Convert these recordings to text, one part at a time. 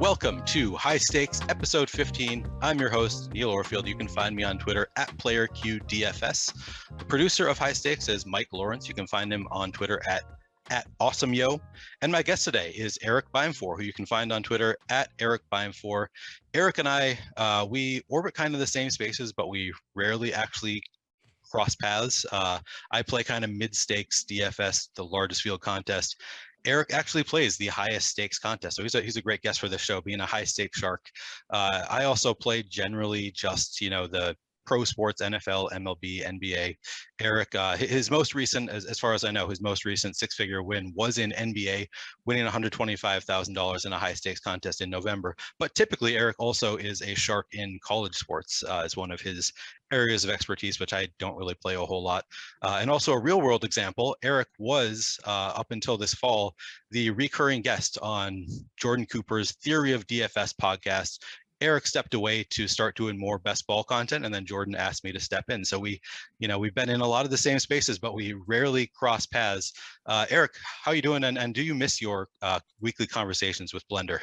Welcome to High Stakes, episode 15. I'm your host, Neil Orfield. You can find me on Twitter at PlayerQDFS. The producer of High Stakes is Mike Lawrence. You can find him on Twitter at Awesemo. And my guest today is Erik Beimfohr, who you can find on Twitter at Erik Beimfohr. Erik and I, we orbit kind of the same spaces, but we rarely actually cross paths. I play kind of mid-stakes DFS, the largest field contest. Erik actually plays the highest stakes contest, so he's a great guest for this show, being a high stakes shark. I also play generally just the pro sports, NFL, MLB, NBA. Erik, his most recent, as far as I know, his most recent six-figure win was in NBA, winning $125,000 in a high stakes contest in November. But typically, Erik also is a shark in college sports as one of his areas of expertise, which I don't really play a whole lot. And also a real world example, Erik was, up until this fall, the recurring guest on Jordan Cooper's Theory of DFS podcast. Erik stepped away to start doing more best ball content, and then Jordan asked me to step in. So we've been in a lot of the same spaces, but we rarely cross paths. Erik, how you doing? And do you miss your weekly conversations with Blender?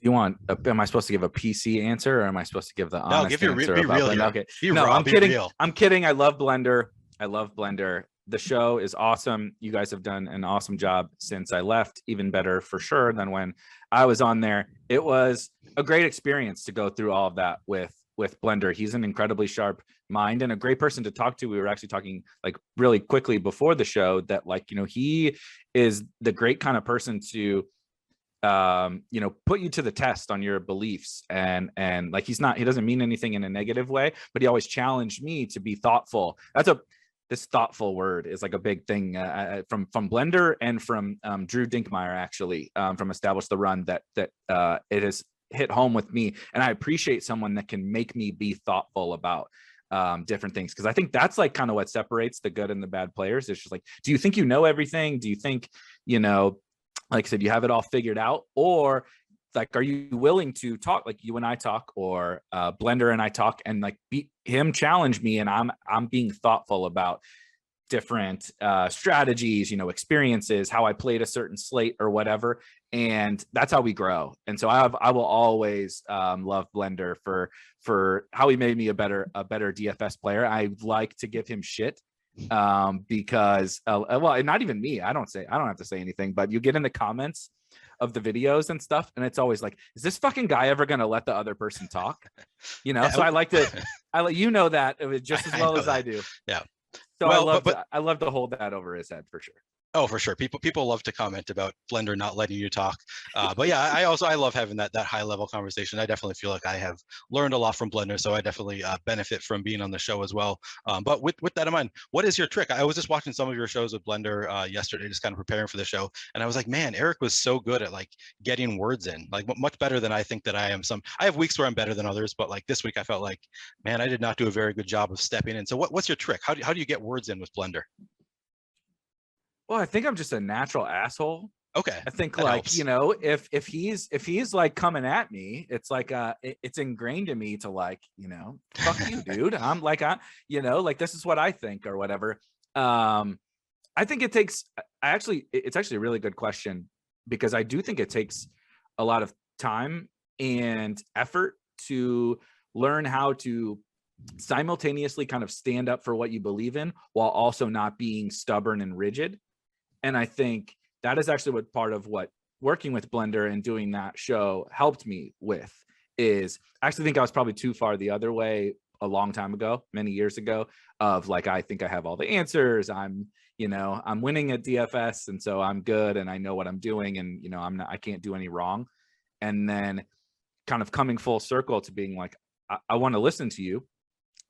Am I supposed to give a PC answer, or am I supposed to give the honest answer? No, be real here. Okay. I'm kidding. Real. I'm kidding. I love Blender. The show is awesome. You guys have done an awesome job since I left, even better for sure than when I was on there. It was a great experience to go through all of that with Blender. He's an incredibly sharp mind and a great person to talk to. We were actually talking like really quickly before the show that he is the great kind of person to put you to the test on your beliefs, and like he doesn't mean anything in a negative way, but he always challenged me to be thoughtful. This thoughtful word is like a big thing from Blender and from Drew Dinkmeyer, actually, from Establish the Run, that it has hit home with me. And I appreciate someone that can make me be thoughtful about different things, because I think that's like kind of what separates the good and the bad players. It's just like, do you think you know everything? Do you think, like I said, you have it all figured out? Or like, are you willing to talk like you and I talk, or Blender and I talk, and like him challenge me, and I'm being thoughtful about different strategies, experiences, how I played a certain slate or whatever, and that's how we grow. And so I will always love Blender for how he made me a better DFS player. I like to give him shit because well, not even me. I don't have to say anything, but you get in the comments of the videos and stuff, and it's always like, is this fucking guy ever going to let the other person talk? So I like to that it was just as well as I do. Yeah. So I love to hold that over his head for sure. Oh, for sure. People love to comment about Blender not letting you talk. But yeah, I love having that high level conversation. I definitely feel like I have learned a lot from Blender, so I definitely benefit from being on the show as well. But with that in mind, what is your trick? I was just watching some of your shows with Blender yesterday, just kind of preparing for the show, and I was like, man, Erik was so good at like getting words in, like much better than I think that I am. I have weeks where I'm better than others, but like this week I felt like, man, I did not do a very good job of stepping in. So what's your trick? How do you get words in with Blender? Well, I think I'm just a natural asshole. Okay. I think like, helps. if he's like coming at me, it's like it's ingrained in me to like, fuck you, dude. I'm like, like this is what I think or whatever. I think it's actually a really good question, because I do think it takes a lot of time and effort to learn how to simultaneously kind of stand up for what you believe in while also not being stubborn and rigid. And I think that is actually part of what working with Blender and doing that show helped me with. Is I actually think I was probably too far the other way a long time ago, many years ago, of like, I think I have all the answers. I'm winning at DFS, and so I'm good and I know what I'm doing, and I can't do any wrong. And then kind of coming full circle to being like, I want to listen to you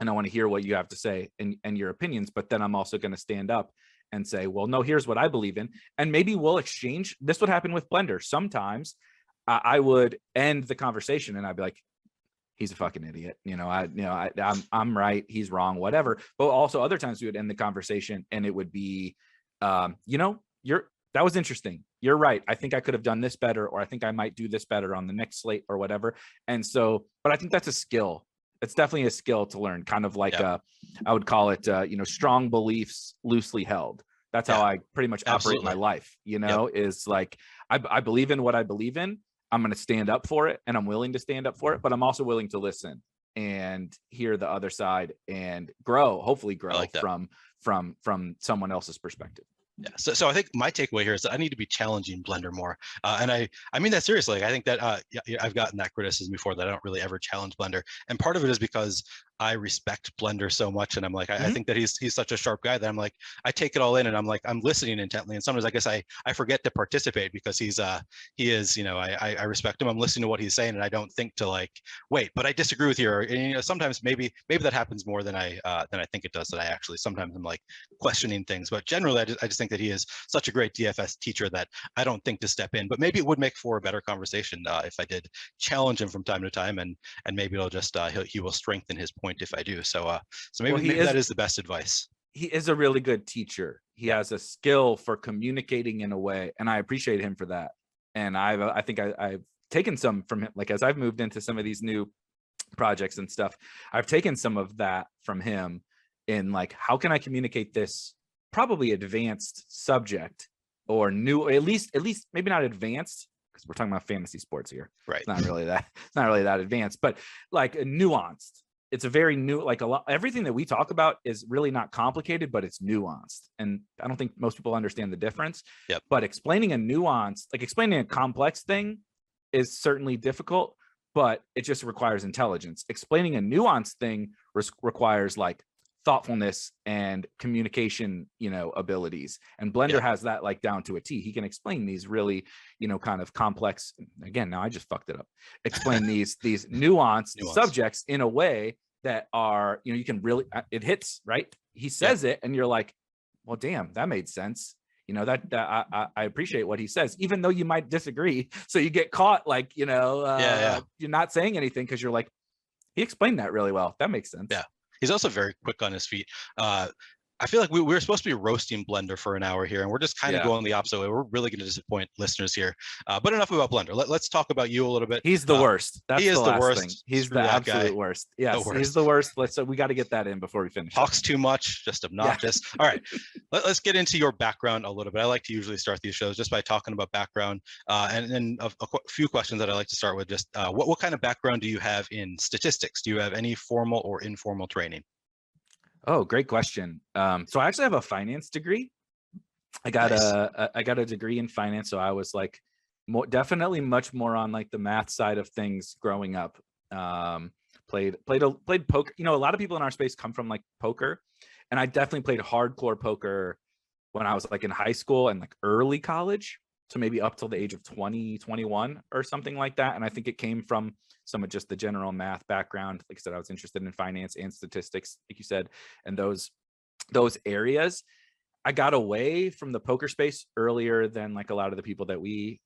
and I want to hear what you have to say and your opinions, but then I'm also going to stand up and say, well, no, here's what I believe in. And maybe we'll exchange. This would happen with Blender. Sometimes I would end the conversation and I'd be like, he's a fucking idiot. I'm right. He's wrong, whatever. But also other times we would end the conversation and it would be, that was interesting. You're right. I think I could have done this better, or I think I might do this better on the next slate or whatever. And so, but I think that's a skill. It's definitely a skill to learn, kind of like I would call it, strong beliefs loosely held. That's how I pretty much operate my life, is like, I believe in what I believe in. I'm going to stand up for it, and I'm willing to stand up for it, but I'm also willing to listen and hear the other side and hopefully grow like from someone else's perspective. Yeah. So I think my takeaway here is that I need to be challenging Blender more. And I mean that seriously. Like, I think that I've gotten that criticism before, that I don't really ever challenge Blender. And part of it is because I respect Blender so much. And I'm like, I think that he's such a sharp guy that I'm like, I take it all in, and I'm like, I'm listening intently. And sometimes I guess I forget to participate because he is, I respect him. I'm listening to what he's saying, and I don't think to like, wait, but I disagree with you. Or, sometimes maybe that happens more than I think it does, that I actually sometimes I'm like questioning things. But generally, I just think that he is such a great DFS teacher that I don't think to step in. But maybe it would make for a better conversation if I did challenge him from time to time, and maybe it'll just he will strengthen his point if I do. So maybe that is the best advice. He is a really good teacher. He has a skill for communicating in a way, and I appreciate him for that. And I think I've taken some from him. Like, as I've moved into some of these new projects and stuff, I've taken some of that from him in like, how can I communicate this probably advanced subject, or new, at least maybe not advanced, because we're talking about fantasy sports here. Right. It's not really that advanced, but like nuanced. It's a very new, like everything that we talk about is really not complicated, but it's nuanced. And I don't think most people understand the difference. Yep. But explaining a complex thing is certainly difficult, but it just requires intelligence. Explaining a nuanced thing requires like thoughtfulness and communication, abilities. And Blender has that like down to a T. He can explain these really, kind of complex, again, now I just fucked it up. Explain these nuanced subjects in a way that are, you can really, it hits, right? He says it and you're like, well, damn, that made sense. That I appreciate what he says, even though you might disagree. So you get caught like, you're not saying anything because you're like, he explained that really well. That makes sense. Yeah. He's also very quick on his feet. I feel like we were supposed to be roasting Blender for an hour here, and we're just kind of going the opposite way. We're really going to disappoint listeners here. But enough about Blender. Let's talk about you a little bit. He's the worst. He is the worst. Thing. He's the absolute worst. Yes, he's the worst. So we got to get that in before we finish. Talks too much, just obnoxious. Yeah. All right, let's get into your background a little bit. I like to usually start these shows just by talking about background, and then a few questions that I like to start with. Just what kind of background do you have in statistics? Do you have any formal or informal training? Oh, great question. So I actually have a finance degree. I got a degree in finance. So I was like definitely much more on like the math side of things growing up. Played poker. A lot of people in our space come from like poker, and I definitely played hardcore poker when I was like in high school and like early college. So maybe up till the age of 20, 21 or something like that. And I think it came from some of just the general math background. Like I said, I was interested in finance and statistics, like you said, and those areas. I got away from the poker space earlier than like a lot of the people that we,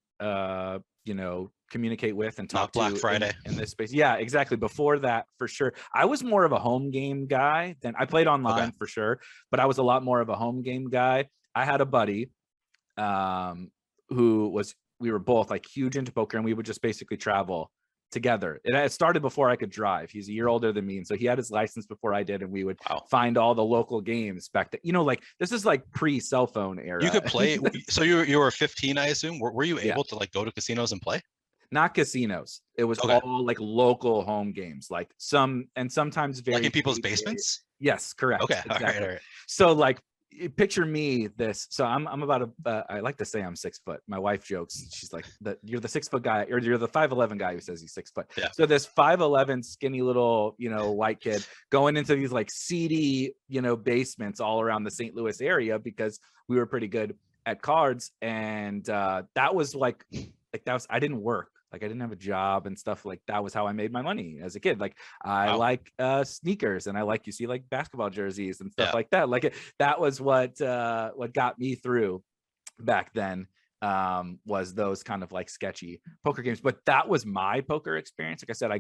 communicate with and talk to Black Friday in this space. Yeah, exactly. Before that, for sure. I was more of a home game guy than I played online for sure, but I was a lot more of a home game guy. I had a buddy, we were both like huge into poker, and we would just basically travel together. It started before I could drive. He's a year older than me, and so he had his license before I did, and we would find all the local games back then. Like this is like pre-cell phone era. You could play. So you were 15, I assume. Were you able to like go to casinos and play? Not casinos. It was all like local home games, like sometimes very like in people's basements. Yes, correct. Okay, exactly. all right. So like, picture me this. So I'm about I like to say I'm 6 foot. My wife jokes, she's like, you're the 6 foot guy, or you're the 5'11" guy who says he's 6 foot. Yeah. So this 5'11" skinny little white kid going into these like seedy basements all around the St. Louis area because we were pretty good at cards, and that was like I didn't work. Like I didn't have a job and stuff. Like that was how I made my money as a kid. Like I like sneakers, and I like, you see like basketball jerseys and stuff like that. Like that was what got me through back then, was those kind of like sketchy poker games. But that was my poker experience. Like I said,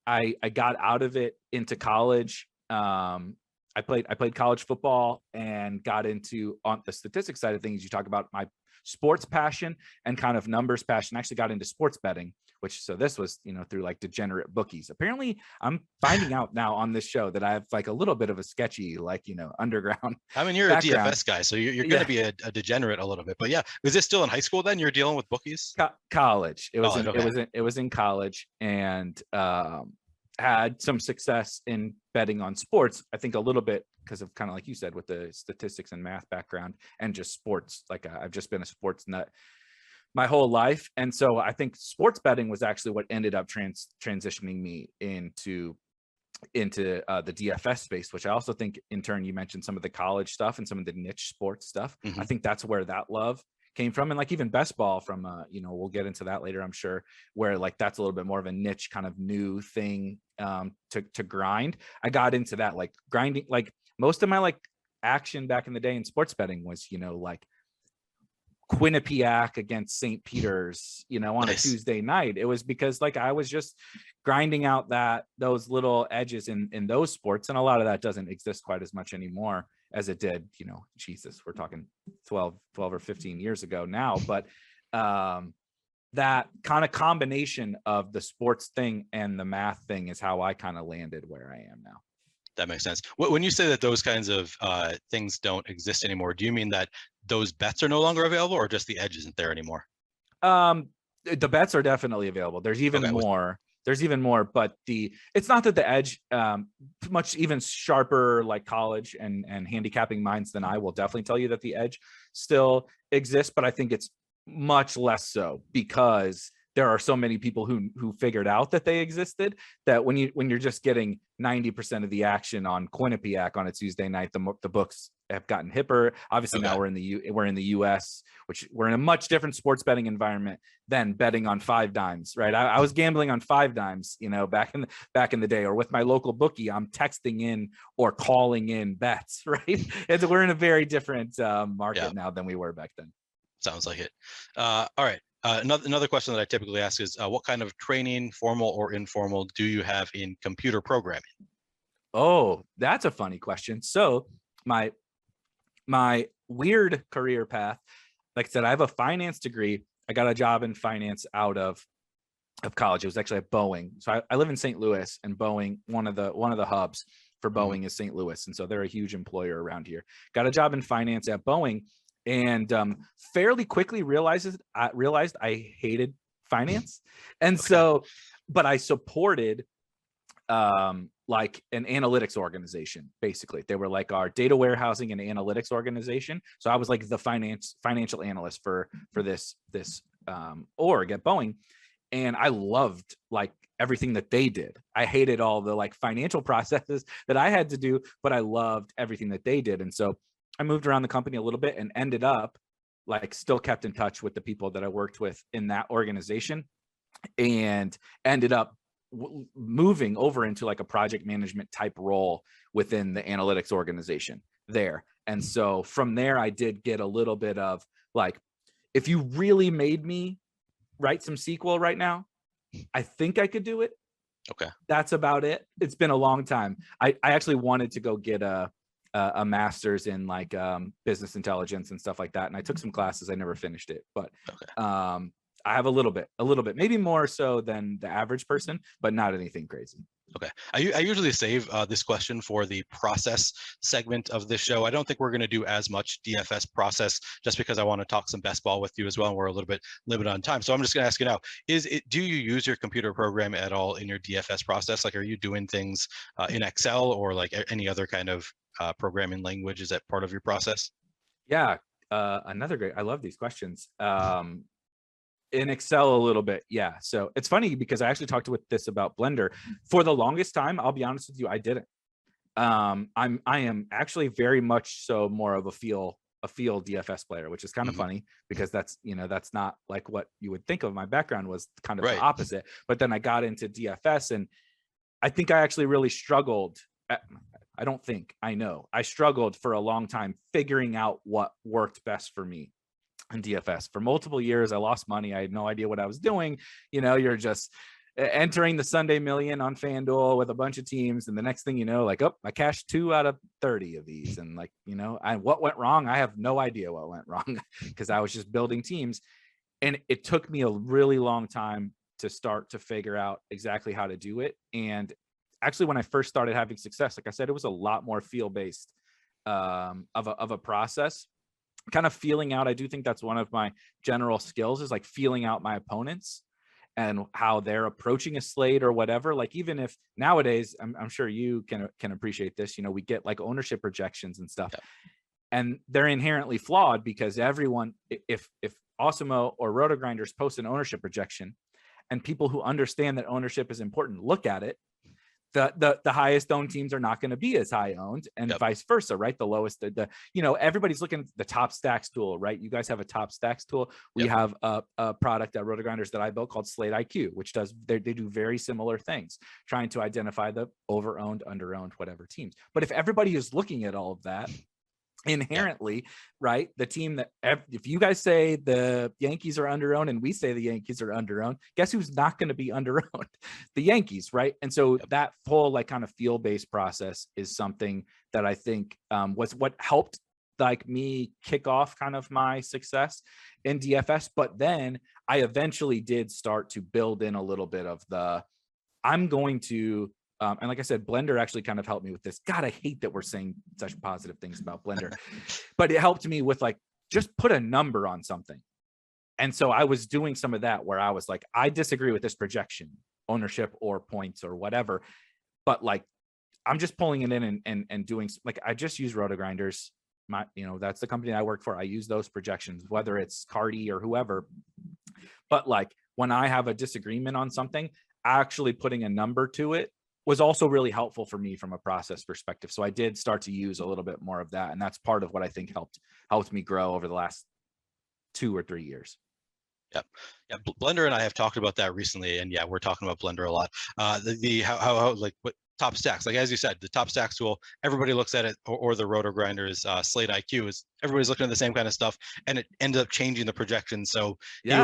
I got out of it into college. I played college football and got into, on the statistics side of things, you talk about my sports passion and kind of numbers passion. I actually got into sports betting which so this was, through like degenerate bookies. Apparently I'm finding out now on this show that I have like a little bit of a sketchy, like, underground. I mean, you're background. a DFS guy, so you're going to be a degenerate a little bit. But yeah, is this still in high school then? You're dealing with bookies? College. It was College, it was in college, and had some success in betting on sports. I think a little bit because of kind of like you said with the statistics and math background and just sports. Like I've just been a sports nut my whole life, and so I think sports betting was actually what ended up transitioning me into the DFS space, which I also think in turn you mentioned some of the college stuff and some of the niche sports stuff. I think that's where that love came from. And like even best ball from we'll get into that later, I'm sure, where like that's a little bit more of a niche kind of new thing to grind. I got into that, like grinding, like most of my like action back in the day in sports betting was, like Quinnipiac against St. Peter's, on a Tuesday night. It was because like I was just grinding out those little edges in those sports, and a lot of that doesn't exist quite as much anymore as it did, Jesus, we're talking 12 or 15 years ago now. But that kind of combination of the sports thing and the math thing is how I kind of landed where I am now. That makes sense. When you say that those kinds of things don't exist anymore, do you mean that those bets are no longer available, or just the edge isn't there anymore? The bets are definitely available. There's even more. There's even more, but it's not that the edge, much even sharper like college and handicapping minds than I will definitely tell you that the edge still exists, but I think it's much less so because there are so many people who figured out that they existed, that when you're just getting 90% of the action on Quinnipiac on a Tuesday night, the books have gotten hipper. Obviously now we're in the US, which we're in a much different sports betting environment than betting on 5 dimes, right? I was gambling on 5 dimes, back in the day, or with my local bookie, I'm texting in or calling in bets, right? We're in a very different market now than we were back then. Sounds like it. All right. Another question that I typically ask is, what kind of training, formal or informal, do you have in computer programming? Oh, that's a funny question. So my weird career path, like I said, I have a finance degree. I got a job in finance out of college. It was actually at Boeing. So I live in St. Louis, and Boeing, one of the hubs for Boeing is St. Louis. And so they're a huge employer around here. Got a job in finance at Boeing, and fairly quickly realized I hated finance. And so, but I supported like an analytics organization. Basically, they were like our data warehousing and analytics organization. So I was like the financial analyst for this org at Boeing, and I loved like everything that they did. I hated all the like financial processes that I had to do, but I loved everything that they did. And so I moved around the company a little bit and ended up like still kept in touch with the people that I worked with in that organization, and ended up moving over into like a project management type role within the analytics organization there. And so from there, I did get a little bit of like, if you really made me write some SQL right now, I think I could do it. Okay. That's about it. It's been a long time. I actually wanted to go get a master's in like business intelligence and stuff like that, and I took some classes. I never finished it, but I have a little bit, maybe more so than the average person, but not anything crazy. Okay. I usually save this question for the process segment of this show. I don't think we're going to do as much DFS process, just because I want to talk some best ball with you as well, and we're a little bit limited on time. So I'm just going to ask you now, do you use your computer program at all in your DFS process? Like, are you doing things in Excel or like any other kind of programming language? Is that part of your process? Yeah. Another great, I love these questions. In Excel a little bit. Yeah. So it's funny because I actually talked with this about Blender for the longest time. I'll be honest with you, I didn't. I am actually very much so more of a field DFS player, which is kind of funny because that's not like what you would think of. My background was kind of the opposite, but then I got into DFS, and I think I actually really struggled. I struggled for a long time figuring out what worked best for me in DFS. For multiple years, I lost money. I had no idea what I was doing. You're just entering the Sunday Million on FanDuel with a bunch of teams, and the next thing you know, like, oh, I cashed 2 out of 30 of these, and like, what went wrong? I have no idea what went wrong because I was just building teams, and it took me a really long time to start to figure out exactly how to do it. And actually, when I first started having success, like I said, it was a lot more feel-based of a process, kind of feeling out. I do think that's one of my general skills, is like feeling out my opponents and how they're approaching a slate or whatever. Like, even if nowadays, I'm sure you can appreciate this, you know, we get like ownership projections and stuff, and they're inherently flawed because everyone, if Awesemo or RotoGrinders post an ownership projection and people who understand that ownership is important look at it, the highest owned teams are not going to be as high owned, and vice versa, right? The lowest, you know, everybody's looking at the top stacks tool, right? You guys have a top stacks tool. We have a product at RotoGrinders that I built called Slate IQ, which does, they do very similar things, trying to identify the over owned, under owned, whatever teams. But if everybody is looking at all of that, inherently, right, the team that, if you guys say the Yankees are underowned and we say the Yankees are underowned, guess who's not going to be underowned? The Yankees, right? And so that whole like kind of feel-based process is something that I think was what helped like me kick off kind of my success in DFS. But then I eventually did start to build in a little bit of the, I'm going to and like I said, Blender actually kind of helped me with this. God, I hate that we're saying such positive things about Blender, but it helped me with like, just put a number on something. And so I was doing some of that where I was like, I disagree with this projection, ownership or points or whatever, but like, I'm just pulling it in and doing, like, I just use RotoGrinders. My, you know, that's the company I work for. I use those projections, whether it's Cardi or whoever. But like, when I have a disagreement on something, actually putting a number to it was also really helpful for me from a process perspective. So I did start to use a little bit more of that. And that's part of what I think helped me grow over the last 2 or 3 years. Yeah. Blender and I have talked about that recently, and we're talking about Blender a lot. How like what top stacks, like as you said, the top stacks tool, everybody looks at it, or the RotoGrinders Slate IQ, is everybody's looking at the same kind of stuff, and it ended up changing the projections. So he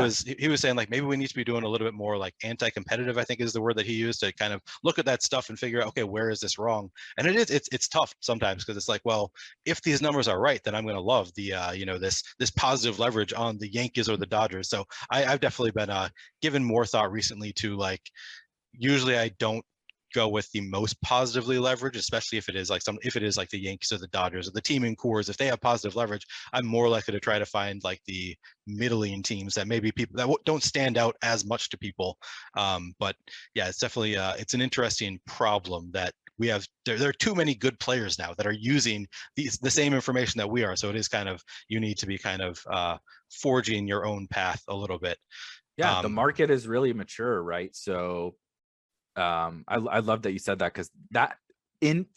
was saying like, maybe we need to be doing a little bit more like anti-competitive, I think is the word that he used, to kind of look at that stuff and figure out, okay, where is this wrong? And it's tough sometimes, because it's like, well, if these numbers are right, then I'm going to love the you know, this positive leverage on the Yankees or the Dodgers. So I've definitely been given more thought recently to, like, usually I don't go with the most positively leveraged, especially if it is like the Yankees or the Dodgers or the team in cores. If they have positive leverage, I'm more likely to try to find like the middling teams that maybe people that don't stand out as much to people. But yeah, it's definitely it's an interesting problem that we have. There are too many good players now that are using the same information that we are. So it is kind of, you need to be kind of forging your own path a little bit. Yeah, the market is really mature, right? So I love that you said that, because that,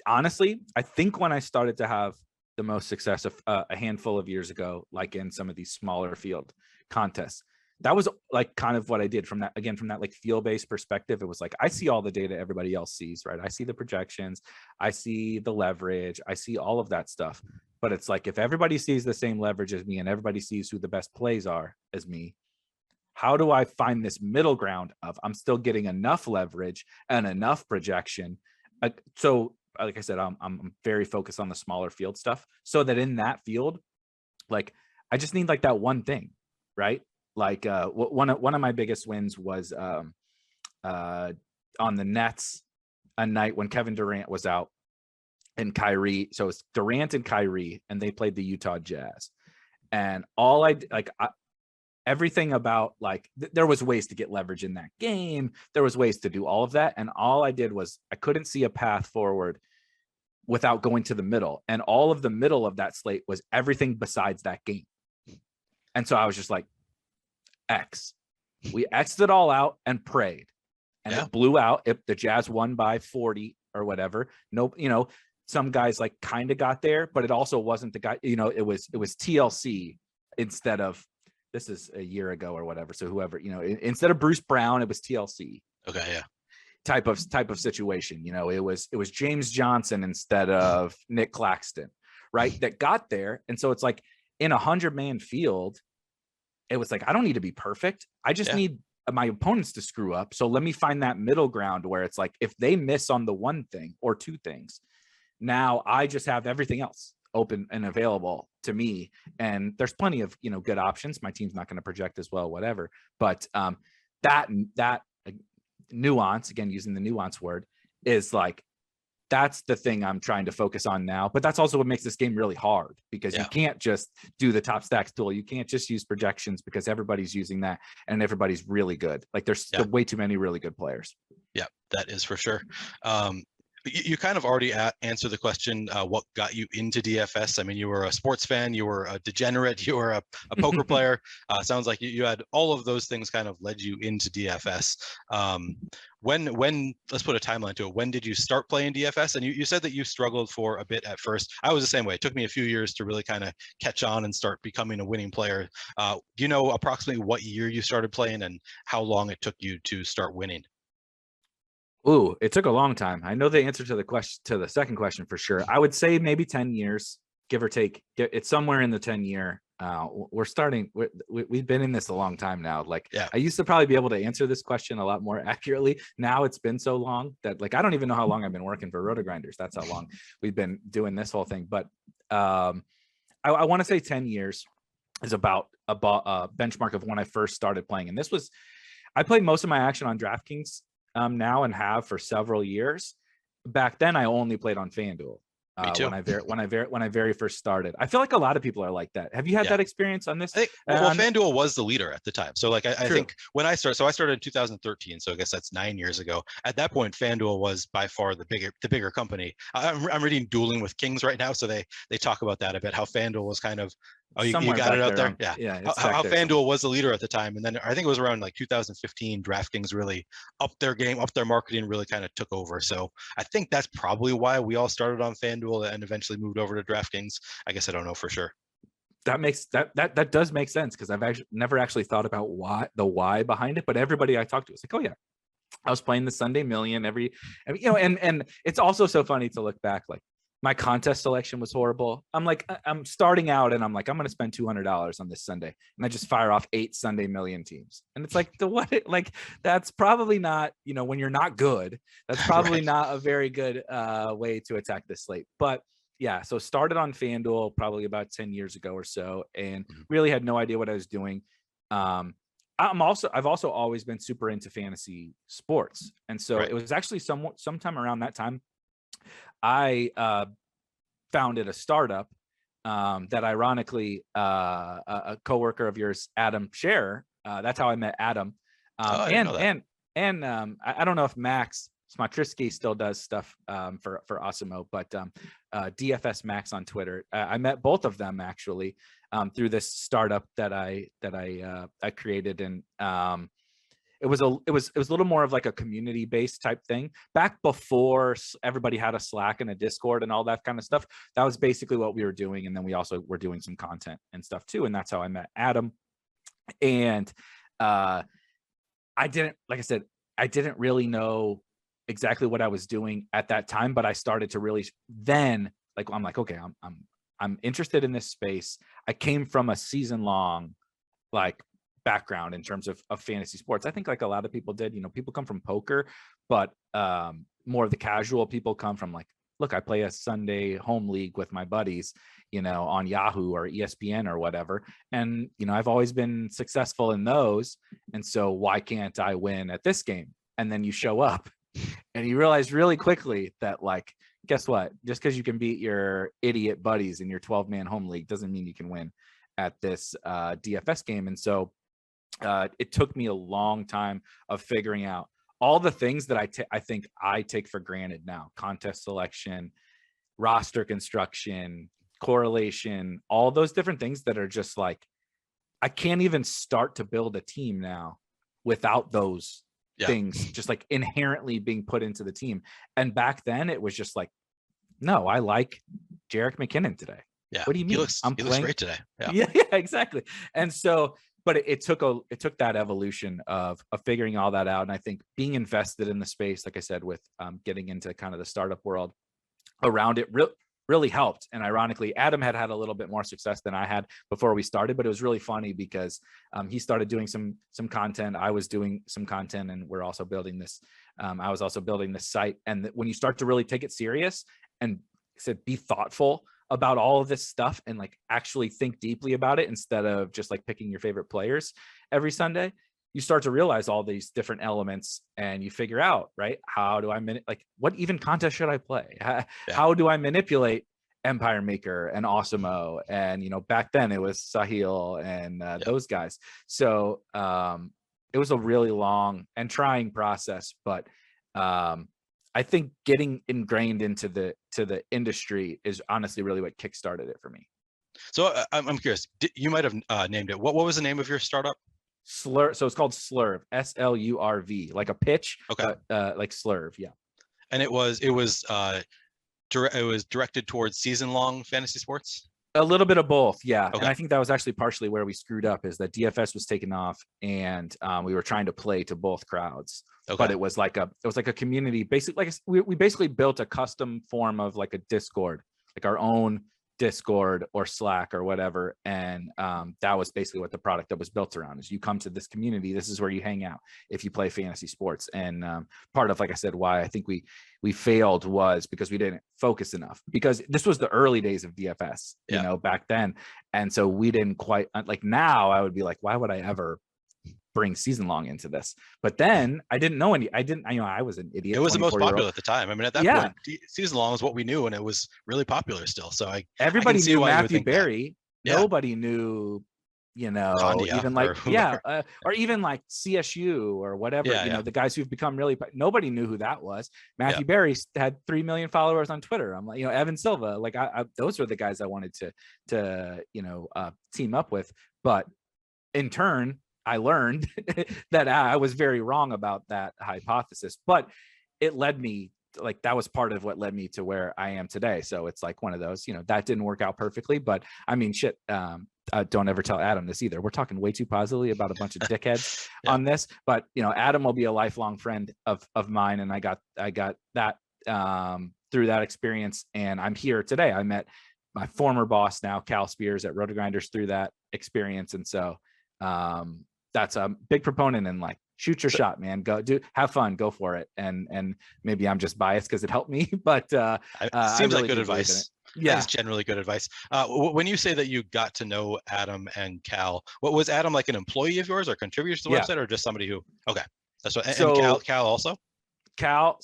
honestly, I think when I started to have the most success a handful of years ago, like in some of these smaller field contests, that was like kind of what I did from that, again, from that like feel-based perspective. It was like, I see all the data everybody else sees, right? I see the projections, I see the leverage, I see all of that stuff. But it's like, if everybody sees the same leverage as me and everybody sees who the best plays are as me, how do I find this middle ground of, I'm still getting enough leverage and enough projection? So like I said, I'm very focused on the smaller field stuff, so that in that field, like, I just need like that one thing, right? Like one of my biggest wins was on the Nets, a night when Kevin Durant was out and Kyrie. So it's Durant and Kyrie, and they played the Utah Jazz. And all everything about, like, there was ways to get leverage in that game. There was ways to do all of that. And all I did was, I couldn't see a path forward without going to the middle. And all of the middle of that slate was everything besides that game. And so I was just like, X. We X'd it all out and prayed. And it blew out. The Jazz won by 40 or whatever. Nope. You know, some guys like kind of got there, but it also wasn't the guy, you know, it was TLC instead of, this is a year ago or whatever. So whoever, you know, instead of Bruce Brown, it was TLC. Okay. Yeah. Type of situation. You know, it was James Johnson instead of Nick Claxton, right? That got there. And so it's like, in 100-man field, it was like, I don't need to be perfect. I just need my opponents to screw up. So let me find that middle ground where it's like, if they miss on the one thing or two things, now I just have everything else open and available to me. And there's plenty of, you know, good options. My team's not going to project as well, whatever. But that nuance, again, using the nuance word, is like, that's the thing I'm trying to focus on now. But that's also what makes this game really hard, because you can't just do the top stacks tool. You can't just use projections, because everybody's using that and everybody's really good. Like there's way too many really good players. Yeah, that is for sure. You kind of already answered the question, what got you into DFS? I mean, you were a sports fan, you were a degenerate, you were a poker player. Sounds like you had all of those things kind of led you into DFS. When let's put a timeline to it. When did you start playing DFS? And you said that you struggled for a bit at first. I was the same way. It took me a few years to really kind of catch on and start becoming a winning player. Do you know approximately what year you started playing and how long it took you to start winning? Ooh, it took a long time. I know the answer to the question, to the second question for sure. I would say maybe 10 years, give or take. It's somewhere in the 10-year. We're starting. We've been in this a long time now. Like, I used to probably be able to answer this question a lot more accurately. Now it's been so long that, like, I don't even know how long I've been working for Rotogrinders. That's how long we've been doing this whole thing. But I want to say 10 years is about a benchmark of when I first started playing. And this was, I played most of my action on DraftKings now, and have for several years. Back then, I only played on FanDuel. When I very first started. I feel like a lot of people are like that. Have you had that experience on this? I think, FanDuel was the leader at the time. So like I think when I started, I started in 2013. So I guess that's 9 years ago. At that point, FanDuel was by far the bigger company. I'm reading Dueling with Kings right now, so they talk about that a bit. How FanDuel was kind of you got it out there. How FanDuel was the leader at the time, and then I think it was around like 2015. DraftKings really upped their game, upped their marketing, really kind of took over. So I think that's probably why we all started on FanDuel and eventually moved over to DraftKings. I guess I don't know for sure. That does make sense, because I've actually never actually thought about why behind it. But everybody I talked to was like, oh yeah, I was playing the Sunday Million every and it's also so funny to look back. Like, my contest selection was horrible. I'm starting out and I'm like, I'm going to spend $200 on this Sunday. And I just fire off 8 Sunday Million teams. And it's like, that's probably not, when you're not good, that's probably not a very good way to attack this slate. But yeah, so started on FanDuel probably about 10 years ago or so, and really had no idea what I was doing. I've also always been super into fantasy sports. And so it was actually sometime around that time, I founded a startup that ironically a coworker of yours, Adam Scherer, that's how I met Adam. I don't know if Max Smatrisky still does stuff for Awesemo, but DFS Max on Twitter. I met both of them actually through this startup that I created, and it was a little more of like a community based type thing back before everybody had a Slack and a Discord and all that kind of stuff. That was basically what we were doing. And then we also were doing some content and stuff too. And that's how I met Adam. And I didn't really know exactly what I was doing at that time, but I started to really then, like, I'm like, okay, I'm interested in this space. I came from a season long, like, background in terms of fantasy sports. I think like a lot of people did, people come from poker, but more of the casual people come from like, look, I play a Sunday home league with my buddies, on Yahoo or ESPN or whatever. And, I've always been successful in those. And so why can't I win at this game? And then you show up and you realize really quickly that, like, guess what? Just because you can beat your idiot buddies in your 12-man home league doesn't mean you can win at this DFS game. And so it took me a long time of figuring out all the things that I think I take for granted now: contest selection, roster construction, correlation, all those different things that are just like, I can't even start to build a team now without those things just like inherently being put into the team. And back then it was just like, no, I like Jerick McKinnon today. Yeah. What do you mean? He looks great today. Yeah, exactly. And so, but it took that evolution of figuring all that out. And I think being invested in the space, like I said, with getting into kind of the startup world around it really helped. And ironically, Adam had a little bit more success than I had before we started, but it was really funny because he started doing some content. I was doing some content, and we're also building this. I was also building this site. And when you start to really take it serious and be thoughtful about all of this stuff and like actually think deeply about it instead of just like picking your favorite players every Sunday, you start to realize all these different elements, and you figure out, right, how do I like, what even contest should I play? How do I manipulate Empire Maker and Awesemo? And, you know, back then it was Sahil and those guys. So it was a really long and trying process, but I think getting ingrained into the industry is honestly really what kickstarted it for me. So I'm curious, you might have named it. What was the name of your startup? Slurv. So it's called Slurv, SLURV, like a pitch, Okay. like Slurv. Yeah. And it was directed towards season-long fantasy sports. A little bit of both, yeah. Okay. And I think that was actually partially where we screwed up, is that DFS was taking off, and we were trying to play to both crowds. Okay. But it was like a community, basically. Like we basically built a custom form of like a Discord, like our own Discord or Slack or whatever, and that was basically what the product that was built around. Is you come to this community, this is where you hang out if you play fantasy sports. And part of, like I said, why I think we failed was because we didn't focus enough, because this was the early days of DFS, you know, back then. And so we didn't quite, like, now I would be like, why would I ever bring season long into this? But then I didn't know I was an idiot. It was the most popular at the time. I mean, at that point, season long is what we knew, and it was really popular still. So everybody knew Matthew Berry. Nobody knew, you know, Mania, even like or even like CSU or whatever. You know, the guys who've become really, nobody knew who that was. Matthew Berry had 3 million followers on Twitter. I'm like, you know, Evan Silva, like those were the guys I wanted to you know, team up with. But in turn, I learned that I was very wrong about that hypothesis, but it led me, like, that was part of what led me to where I am today. So it's like one of those, you know, that didn't work out perfectly, but I mean, shit, don't ever tell Adam this either. We're talking way too positively about a bunch of dickheads on this, but you know, Adam will be a lifelong friend of mine. And I got that through that experience. And I'm here today. I met my former boss now, Cal Spears, at RotoGrinders through that experience. And so, that's a big proponent, and like, shoot your shot, man. Go have fun, go for it. And maybe I'm just biased because it helped me, but it seems like good advice. Yeah, it's generally good advice. When you say that you got to know Adam and Cal, what was Adam, like an employee of yours or contributor to the website, or just somebody who? Okay, that's what. And Cal also. Cal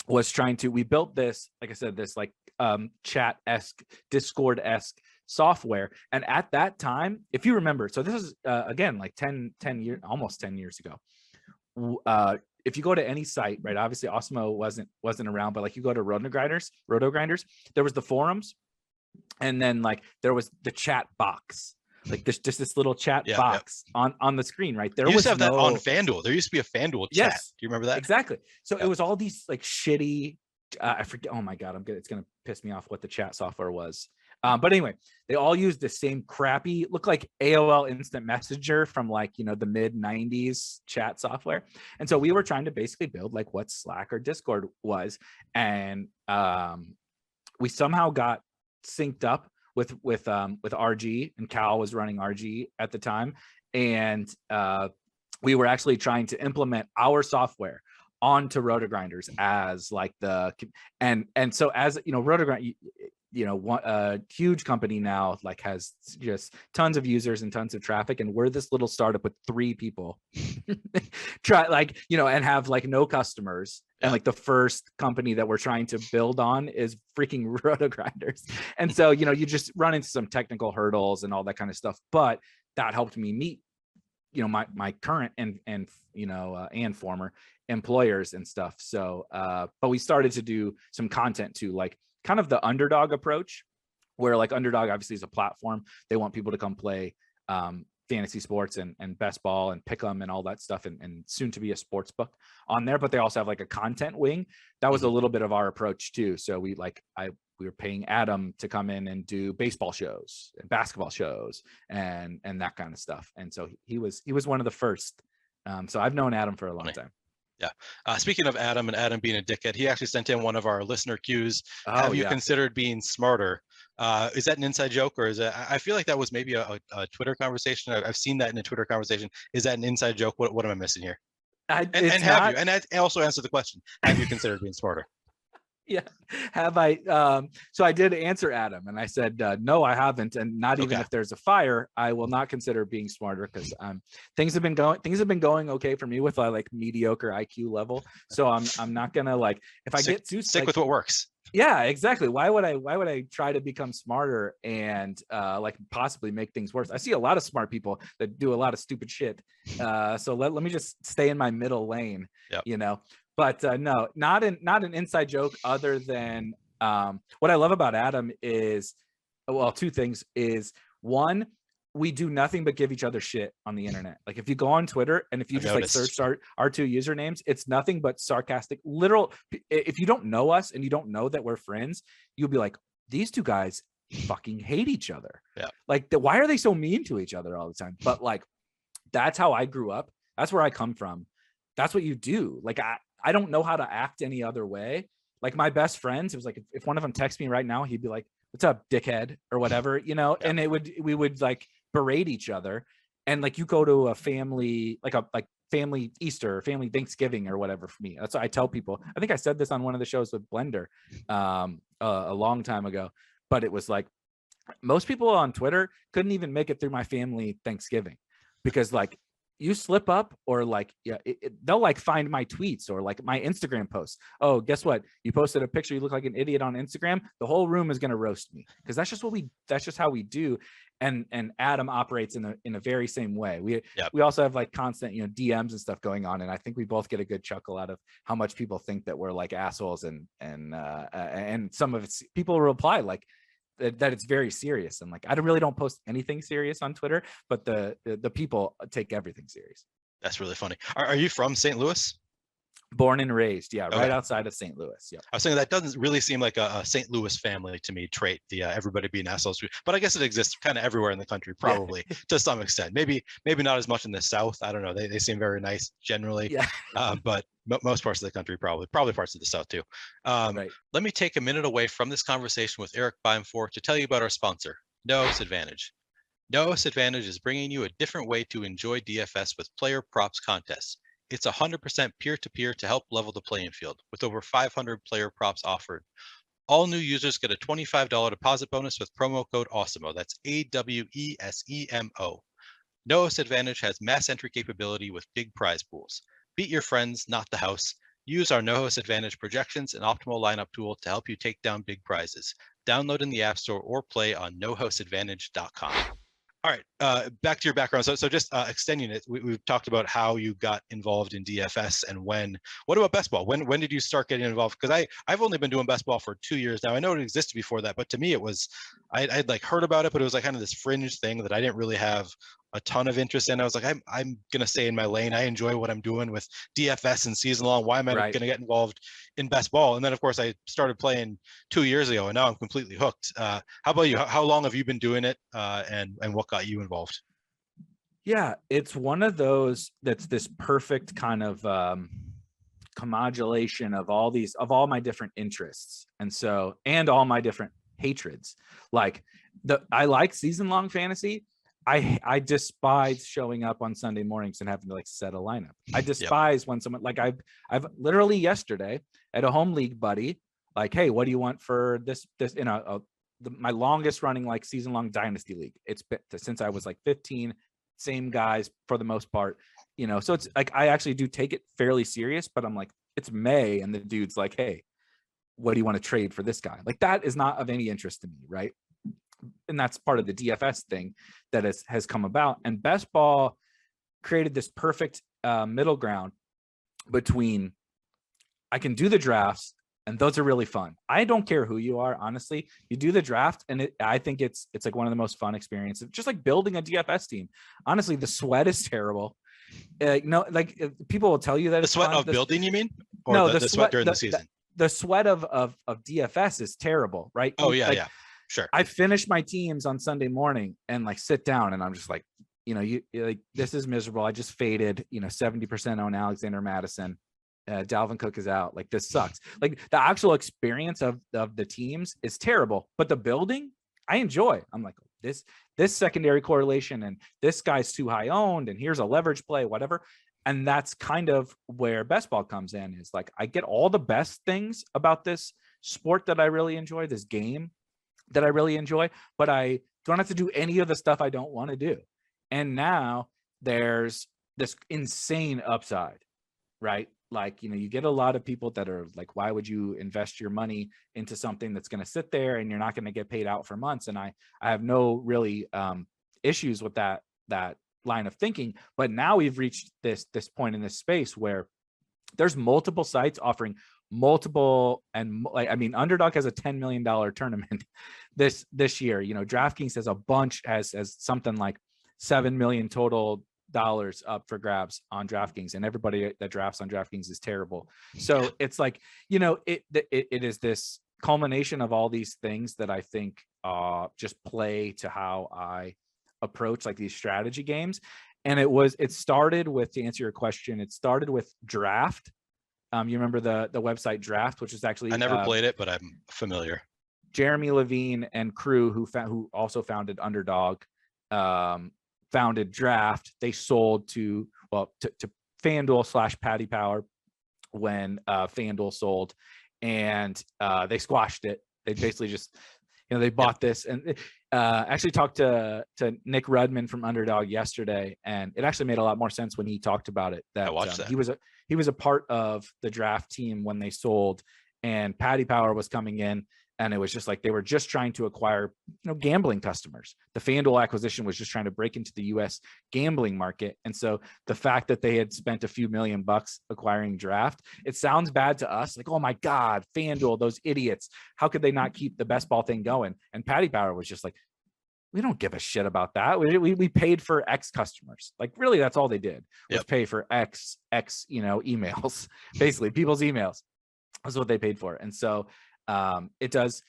was trying to. We built this, like I said, this like chat-esque, Discord-esque software. And at that time, if you remember, so this is again like 10 years, almost 10 years ago. If you go to any site, right, obviously Awesemo wasn't around, but like you go to RotoGrinders, there was the forums, and then like there was the chat box. Like there's just this little chat box on the screen, right? There used to have that on FanDuel. There used to be a FanDuel chat. Yes. Do you remember that? Exactly. So it was all these like shitty, I forget. Oh my God, it's gonna piss me off what the chat software was. But anyway, they all used the same crappy, look like AOL Instant Messenger from like, you know, the mid 90s chat software. And so we were trying to basically build like what Slack or Discord was. And we somehow got synced up with RG, and Cal was running RG at the time. And we were actually trying to implement our software onto RotoGrinders as like and so as, you know, RotoGrinders, you know, a huge company now, like, has just tons of users and tons of traffic, and we're this little startup with 3 people try, like, you know, and have like no customers. And like the first company that we're trying to build on is freaking RotoGrinders. And so, you know, you just run into some technical hurdles and all that kind of stuff, but that helped me meet, you know, my current and you know, and former employers and stuff. So but we started to do some content too, like kind of the Underdog approach, where like Underdog obviously is a platform. They want people to come play fantasy sports and best ball and pick 'em and all that stuff, and soon to be a sports book on there. But they also have like a content wing. That was a little bit of our approach too. So we were paying Adam to come in and do baseball shows and basketball shows and that kind of stuff. And so he was one of the first. So I've known Adam for a long time. Yeah. Speaking of Adam and Adam being a dickhead, he actually sent in one of our listener cues. Have you considered being smarter? Is that an inside joke, or is it? I feel like that was maybe a Twitter conversation. I've seen that in a Twitter conversation. Is that an inside joke? What am I missing here? And also answer the question: have you considered being smarter? Yeah. Have I? So I did answer Adam, and I said, no, I haven't, and not even if there's a fire, I will not consider being smarter, because things have been going okay for me with like mediocre IQ level. So I'm not gonna like if I get too stick with what works. Yeah, exactly. Why would I try to become smarter and like possibly make things worse? I see a lot of smart people that do a lot of stupid shit. So let me just stay in my middle lane, you know. But no, not an inside joke, other than what I love about Adam is, well, two things is, one, we do nothing but give each other shit on the internet. Like if you go on Twitter and if you just like search our two usernames, it's nothing but sarcastic, literal. If you don't know us and you don't know that we're friends, you'll be like, these two guys fucking hate each other. Yeah. Like why are they so mean to each other all the time? But like, that's how I grew up. That's where I come from. That's what you do. Like I don't know how to act any other way. Like my best friends, it was like, if one of them texts me right now, he'd be like, what's up, dickhead, or whatever, you know? Yeah. And we would like berate each other. And like you go to a family, like family Easter, family Thanksgiving or whatever for me. That's what I tell people. I think I said this on one of the shows with Blender a long time ago, but it was like, most people on Twitter couldn't even make it through my family Thanksgiving, because like you slip up, or like, they'll like find my tweets or like my Instagram posts. Oh, guess what? You posted a picture, you look like an idiot on Instagram. The whole room is going to roast me, because that's just how we do. And Adam operates in a very same way. We also have like constant, DMs and stuff going on. And I think we both get a good chuckle out of how much people think that we're like assholes, and some of it's people reply like, that it's very serious. And like, I really don't post anything serious on Twitter, but the people take everything serious. That's really funny. Are you from St. Louis? Born and raised, right outside of St. Louis. Yeah, I was saying that doesn't really seem like a St. Louis family to me trait. The everybody being assholes, but I guess it exists kind of everywhere in the country, probably to some extent. Maybe not as much in the South. I don't know. They seem very nice generally, but most parts of the country probably parts of the South too. Let me take a minute away from this conversation with Erik Beimfohr to tell you about our sponsor, No Advantage. No Advantage is bringing you a different way to enjoy DFS with player props contests. It's 100% peer-to-peer to help level the playing field, with over 500 player props offered. All new users get a $25 deposit bonus with promo code Awesemo. That's AWESEMO. No Advantage has mass entry capability with big prize pools. Beat your friends, not the house. Use our No Advantage projections and optimal lineup tool to help you take down big prizes. Download in the App Store or play on nohouseadvantage.com. All right, back to your background. So just extending it, we've talked about how you got involved in DFS and when. What about best ball? When did you start getting involved? Because I've only been doing best ball for 2 years now. I know it existed before that, but to me it was, I'd like heard about it, but it was like kind of this fringe thing that I didn't really have a ton of interest in. I was like, I'm gonna stay in my lane. I enjoy what I'm doing with DFS and season long. Why am I gonna get involved in best ball? And then of course I started playing 2 years ago, and now I'm completely hooked. How about you? How long have you been doing it, and what got you involved? Yeah, it's one of those that's this perfect kind of commodulation of all my different interests, and all my different hatreds. Like I like season long fantasy. I despise showing up on Sunday mornings and having to like set a lineup. I despise when someone like I've literally yesterday at a home league buddy, like, hey, what do you want for this my longest running like season long dynasty league. It's been since I was like 15, same guys for the most part, so it's like, I actually do take it fairly serious, but I'm like, it's May and the dude's like, hey, what do you want to trade for this guy? Like, that is not of any interest to me. Right. And that's part of the DFS thing that has come about. And best ball created this perfect middle ground between, I can do the drafts, and those are really fun. I don't care who you are, honestly. You do the draft, and I think it's like one of the most fun experiences. Just like building a DFS team. Honestly, the sweat is terrible. People will tell you that the sweat of building, you mean? Or no, the sweat during the season. The sweat of DFS is terrible, right? Oh yeah, yeah. Sure. I finish my teams on Sunday morning and like sit down, and I'm just like, you like, this is miserable. I just faded, 70% on Alexander Madison. Dalvin Cook is out. Like, this sucks. Like, the actual experience of the teams is terrible, but the building I enjoy. I'm like, this secondary correlation, and this guy's too high owned, and here's a leverage play, whatever. And that's kind of where best ball comes in, is like, I get all the best things about this sport that I really enjoy, this game that I really enjoy, but I don't have to do any of the stuff I don't want to do. And now there's this insane upside, right? Like, you get a lot of people that are like, why would you invest your money into something that's going to sit there and you're not going to get paid out for months? And I have no really issues with that line of thinking. But now we've reached this point in this space where there's multiple sites offering multiple, and like, I mean, Underdog has a $10 million tournament this year. DraftKings has a bunch, has something like 7 million total dollars up for grabs on DraftKings, and everybody that drafts on DraftKings is terrible. So it's like, it is this culmination of all these things that I think just play to how I approach like these strategy games. And it started with, to answer your question, it started with Draft. You remember the website Draft, which is actually, I never played it, but I'm familiar. Jeremy Levine and crew who also founded Underdog, founded Draft. They sold to FanDuel / Paddy Power when FanDuel sold, and they squashed it. They basically just, they bought this, and actually talked to Nick Rudman from Underdog yesterday, and it actually made a lot more sense when he talked about it. That, he was a part of the Draft team when they sold, and Paddy Power was coming in. And it was just like they were just trying to acquire, gambling customers. The FanDuel acquisition was just trying to break into the U.S. gambling market. And so the fact that they had spent a few $million acquiring Draft, it sounds bad to us. Like, oh my God, FanDuel, those idiots. How could they not keep the best ball thing going? And Paddy Power was just like, we don't give a shit about that. We paid for X customers. Like, really, that's all they did was pay for X, emails, basically people's emails. That's what they paid for. And so it does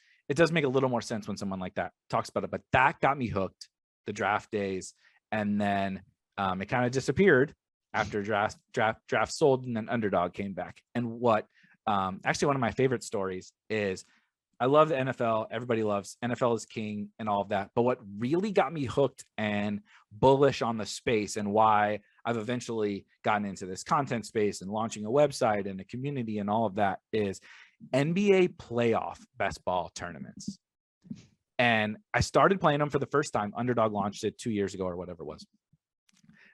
make a little more sense when someone like that talks about it, but that got me hooked, the Draft days. And then it kind of disappeared after draft sold, and then Underdog came back. And what actually one of my favorite stories is, I love the NFL. Everybody loves NFL is king and all of that. But what really got me hooked and bullish on the space, and why I've eventually gotten into this content space and launching a website and a community and all of that, is NBA playoff best ball tournaments. And I started playing them for the first time. Underdog launched it 2 years ago or whatever it was.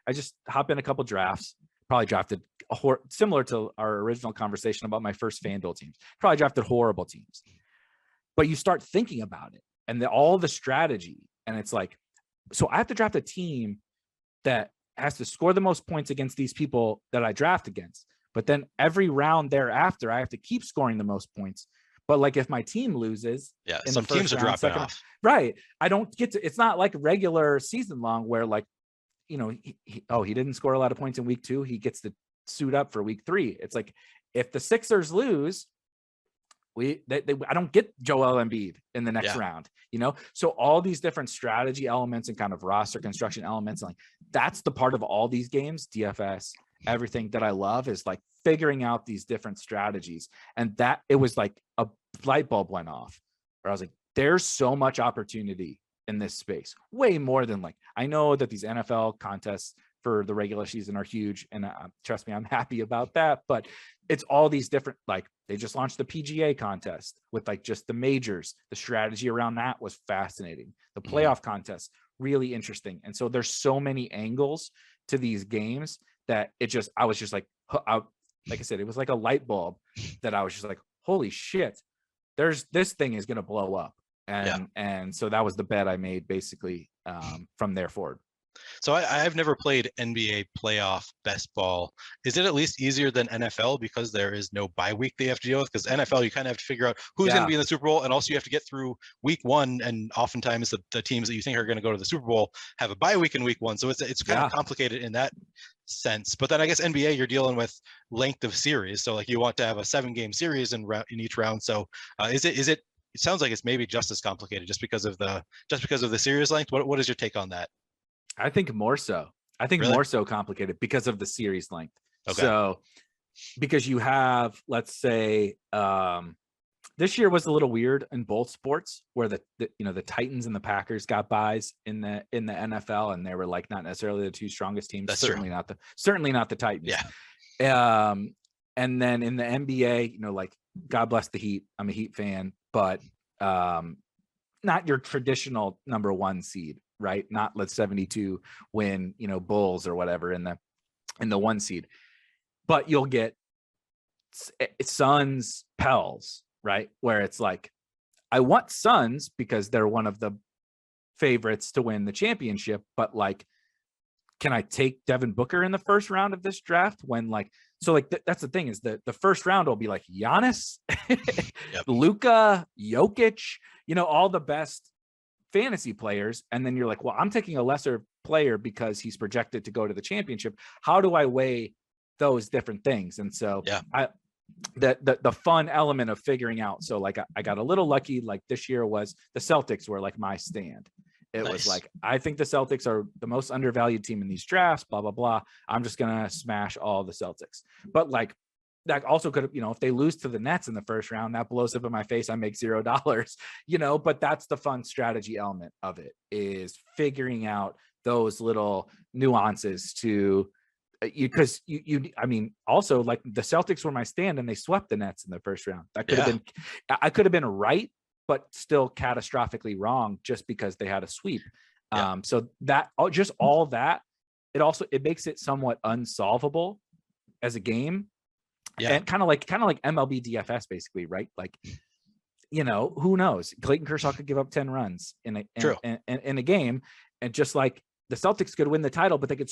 I just hop in a couple drafts, probably drafted similar to our original conversation about my first FanDuel teams, probably drafted horrible teams. But you start thinking about it and all the strategy, and it's like, so I have to draft a team that has to score the most points against these people that I draft against. But then every round thereafter, I have to keep scoring the most points. But like, if my team loses, some teams are dropping off. Right. I don't get to, it's not like regular season long where, like, he didn't score a lot of points in week 2. He gets to suit up for week 3. It's like, if the Sixers lose, I don't get Joel Embiid in the next round, So all these different strategy elements and kind of roster construction elements, like, that's the part of all these games, DFS, everything, that I love, is like figuring out these different strategies. And that, it was like a light bulb went off where I was like, there's so much opportunity in this space, way more than, like, I know that these NFL contests for the regular season are huge, and trust me, I'm happy about that. But it's all these different, like, they just launched the PGA contest with like just the majors. The strategy around that was fascinating. The playoff contest, really interesting. And so there's so many angles to these games that I was just like, like I said, it was like a light bulb that I was just like, holy shit, this thing is going to blow up. And so that was the bet I made basically from there forward. So I've never played NBA playoff best ball. Is it at least easier than NFL because there is no bye week they have to deal with? Because NFL, you kind of have to figure out who's going to be in the Super Bowl, and also you have to get through week 1. And oftentimes the teams that you think are going to go to the Super Bowl have a bye week in week 1. So it's kind of complicated in that sense. But then I guess NBA, you're dealing with length of series. So like, you want to have a 7-game series in each round. So is it? It sounds like it's maybe just as complicated just because of the series length. What is your take on that? I think more so. More so complicated because of the series length. Okay. So because you have, let's say, this year was a little weird in both sports, where the Titans and the Packers got buys in the NFL, and they were like not necessarily the 2 strongest teams. That's certainly true. Not the Titans. Yeah. And then in the NBA, like God bless the Heat. I'm a Heat fan, but not your traditional number one seed, right? Not let's 72 win, Bulls or whatever in the one seed, but you'll get Suns, Pels, right? Where it's like, I want Suns because they're one of the favorites to win the championship, but like, can I take Devin Booker in the first round of this draft when that's the thing is the first round will be like Giannis, Luka, Jokic, all the best fantasy players. And then you're like, well, I'm taking a lesser player because he's projected to go to the championship. How do I weigh those different things? And so the fun element of figuring out. So like I got a little lucky, like this year was the Celtics were like my stand. It was like, I think the Celtics are the most undervalued team in these drafts, blah, blah, blah. I'm just going to smash all the Celtics. But like, that also could have, if they lose to the Nets in the first round, that blows up in my face. I make $0, but that's the fun strategy element of it, is figuring out those little nuances to, because also like the Celtics were my stand and they swept the Nets in the first round. That could have been, I could have been right, but still catastrophically wrong just because they had a sweep. So that all that, it makes it somewhat unsolvable as a game. And kind of like MLB DFS basically, right? Like, who knows? Clayton Kershaw could give up 10 runs in a game, and just like the Celtics could win the title, but they could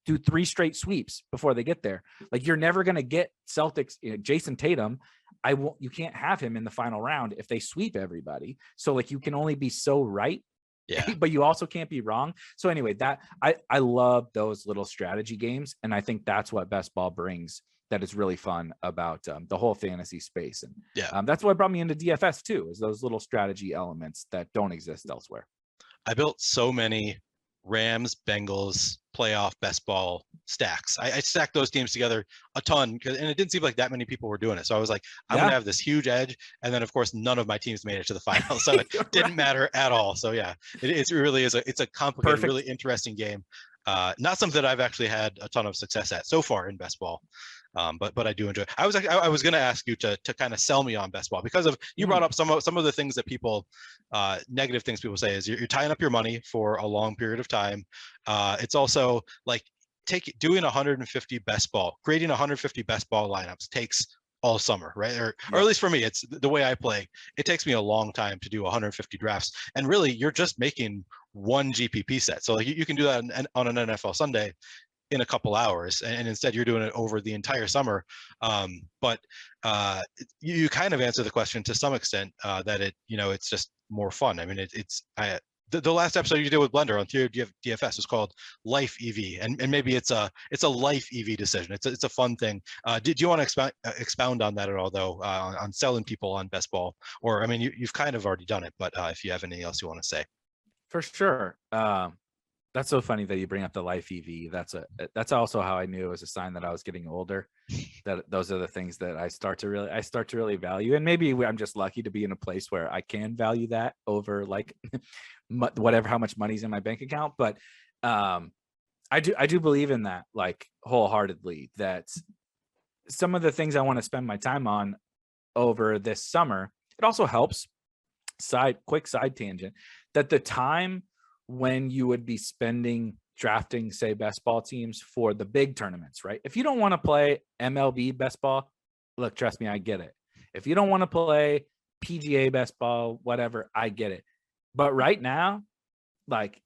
do 3 straight sweeps before they get there. Like, you're never going to get Celtics, Jason Tatum. You can't have him in the final round if they sweep everybody. So like, you can only be so right, but you also can't be wrong. So anyway, that I love those little strategy games. And I think that's what best ball brings, that is really fun about the whole fantasy space. And that's what brought me into DFS too, is those little strategy elements that don't exist elsewhere. I built so many Rams, Bengals playoff best ball stacks. I stacked those teams together a ton, and it didn't seem like that many people were doing it. So I was like, I'm gonna have this huge edge. And then of course, none of my teams made it to the final, so it didn't matter at all. So yeah, it really is it's a complicated, really interesting game. Not something that I've actually had a ton of success at so far in best ball. But I do enjoy it. I was going to ask you to kind of sell me on best ball, because of you brought up some of the things that people, negative things people say is you're tying up your money for a long period of time. It's also like doing 150 best ball, creating 150 best ball lineups takes all summer, right? Or at least for me, it's the way I play. It takes me a long time to do 150 drafts, and really you're just making one GPP set. So you can do that on an NFL Sunday in a couple hours, and instead you're doing it over the entire summer. But you kind of answer the question to some extent, that it's just more fun. I mean, the last episode you did with Blender on Theory of DFS is called Life EV, and maybe it's a life EV decision. It's a fun thing. Do you want to expound on that at all, though, on selling people on best ball? Or I mean, you've kind of already done it, but if you have anything else you want to say. For sure. That's so funny that you bring up the life EV. That's also how I knew it was a sign that I was getting older. That those are the things that I start to really value. And maybe I'm just lucky to be in a place where I can value that over like how much money's in my bank account. But I do believe in that, like, wholeheartedly, that some of the things I want to spend my time on over this summer, it also helps. Quick side tangent, that the time when you would be drafting, say, best ball teams for the big tournaments, right? If you don't want to play MLB best ball, look, trust me, I get it. If you don't want to play PGA best ball, whatever, I get it. But right now, like,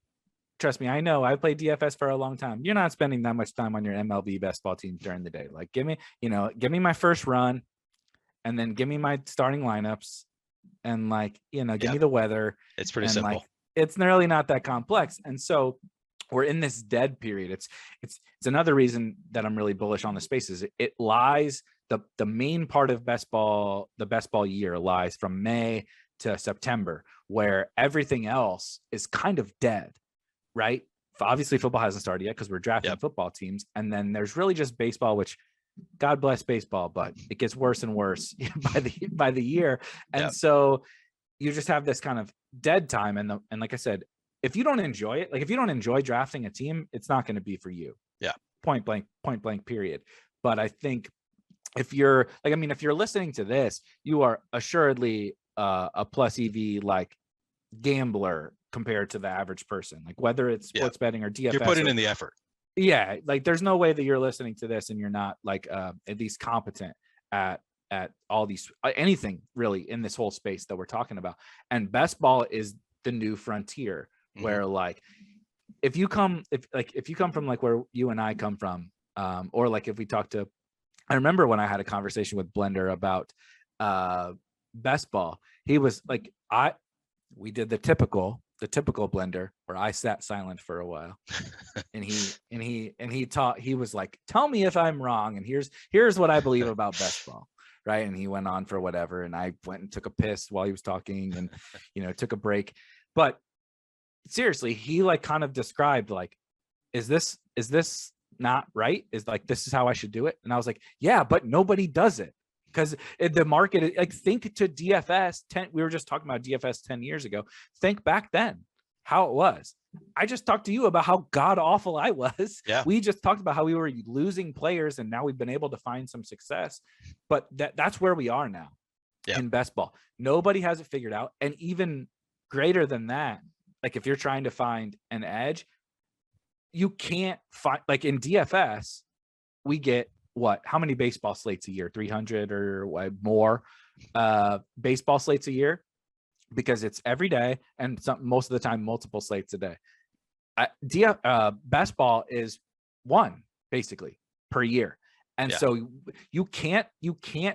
trust me, I know I played DFS for a long time. You're not spending that much time on your MLB best ball team during the day. Like, give me my first run, and then give me my starting lineups, and like, give me the weather. It's pretty simple. Like, it's really not that complex. And so we're in this dead period. It's another reason that I'm really bullish on the space is it lies, the main part of the best ball year lies from May to September, where everything else is kind of dead, right? Obviously football hasn't started yet because we're drafting football teams. And then there's really just baseball, which God bless baseball, but it gets worse and worse by the year. And so you just have this kind of dead time. And like I said, if you don't enjoy it, like if you don't enjoy drafting a team, it's not going to be for you. Yeah. Point blank, period. But I think if you're like, I mean, if you're listening to this, you are assuredly a plus EV like gambler compared to the average person, like whether it's sports betting or DFS. You're putting in the effort. Yeah, like there's no way that you're listening to this and you're not like at least competent at all these anything really in this whole space that we're talking about. And best ball is the new frontier where like if you come from like where you and I come from, or like if we talk to, I remember when I had a conversation with Blender about best ball, he was like, we did the typical Blender where I sat silent for a while and he was like, tell me if I'm wrong, and here's what I believe about best ball, right? And he went on for whatever, and I went and took a piss while he was talking and took a break. But seriously, he like kind of described like, is this not right? Is like, this is how I should do it? And I was like, yeah, but nobody does it. Because the market, like, think to DFS 10. We were just talking about DFS 10 years ago. Think back then, how it was. I just talked to you about how god awful I was. Yeah. We just talked about how we were losing players, and now we've been able to find some success. But that's where we are now in best ball. Nobody has it figured out, and even greater than that, like if you're trying to find an edge, you can't find, like in DFS, we get how many baseball slates a year? 300 or more baseball slates a year, because it's every day and most of the time multiple slates a day. Best ball is one basically per year. And so you can't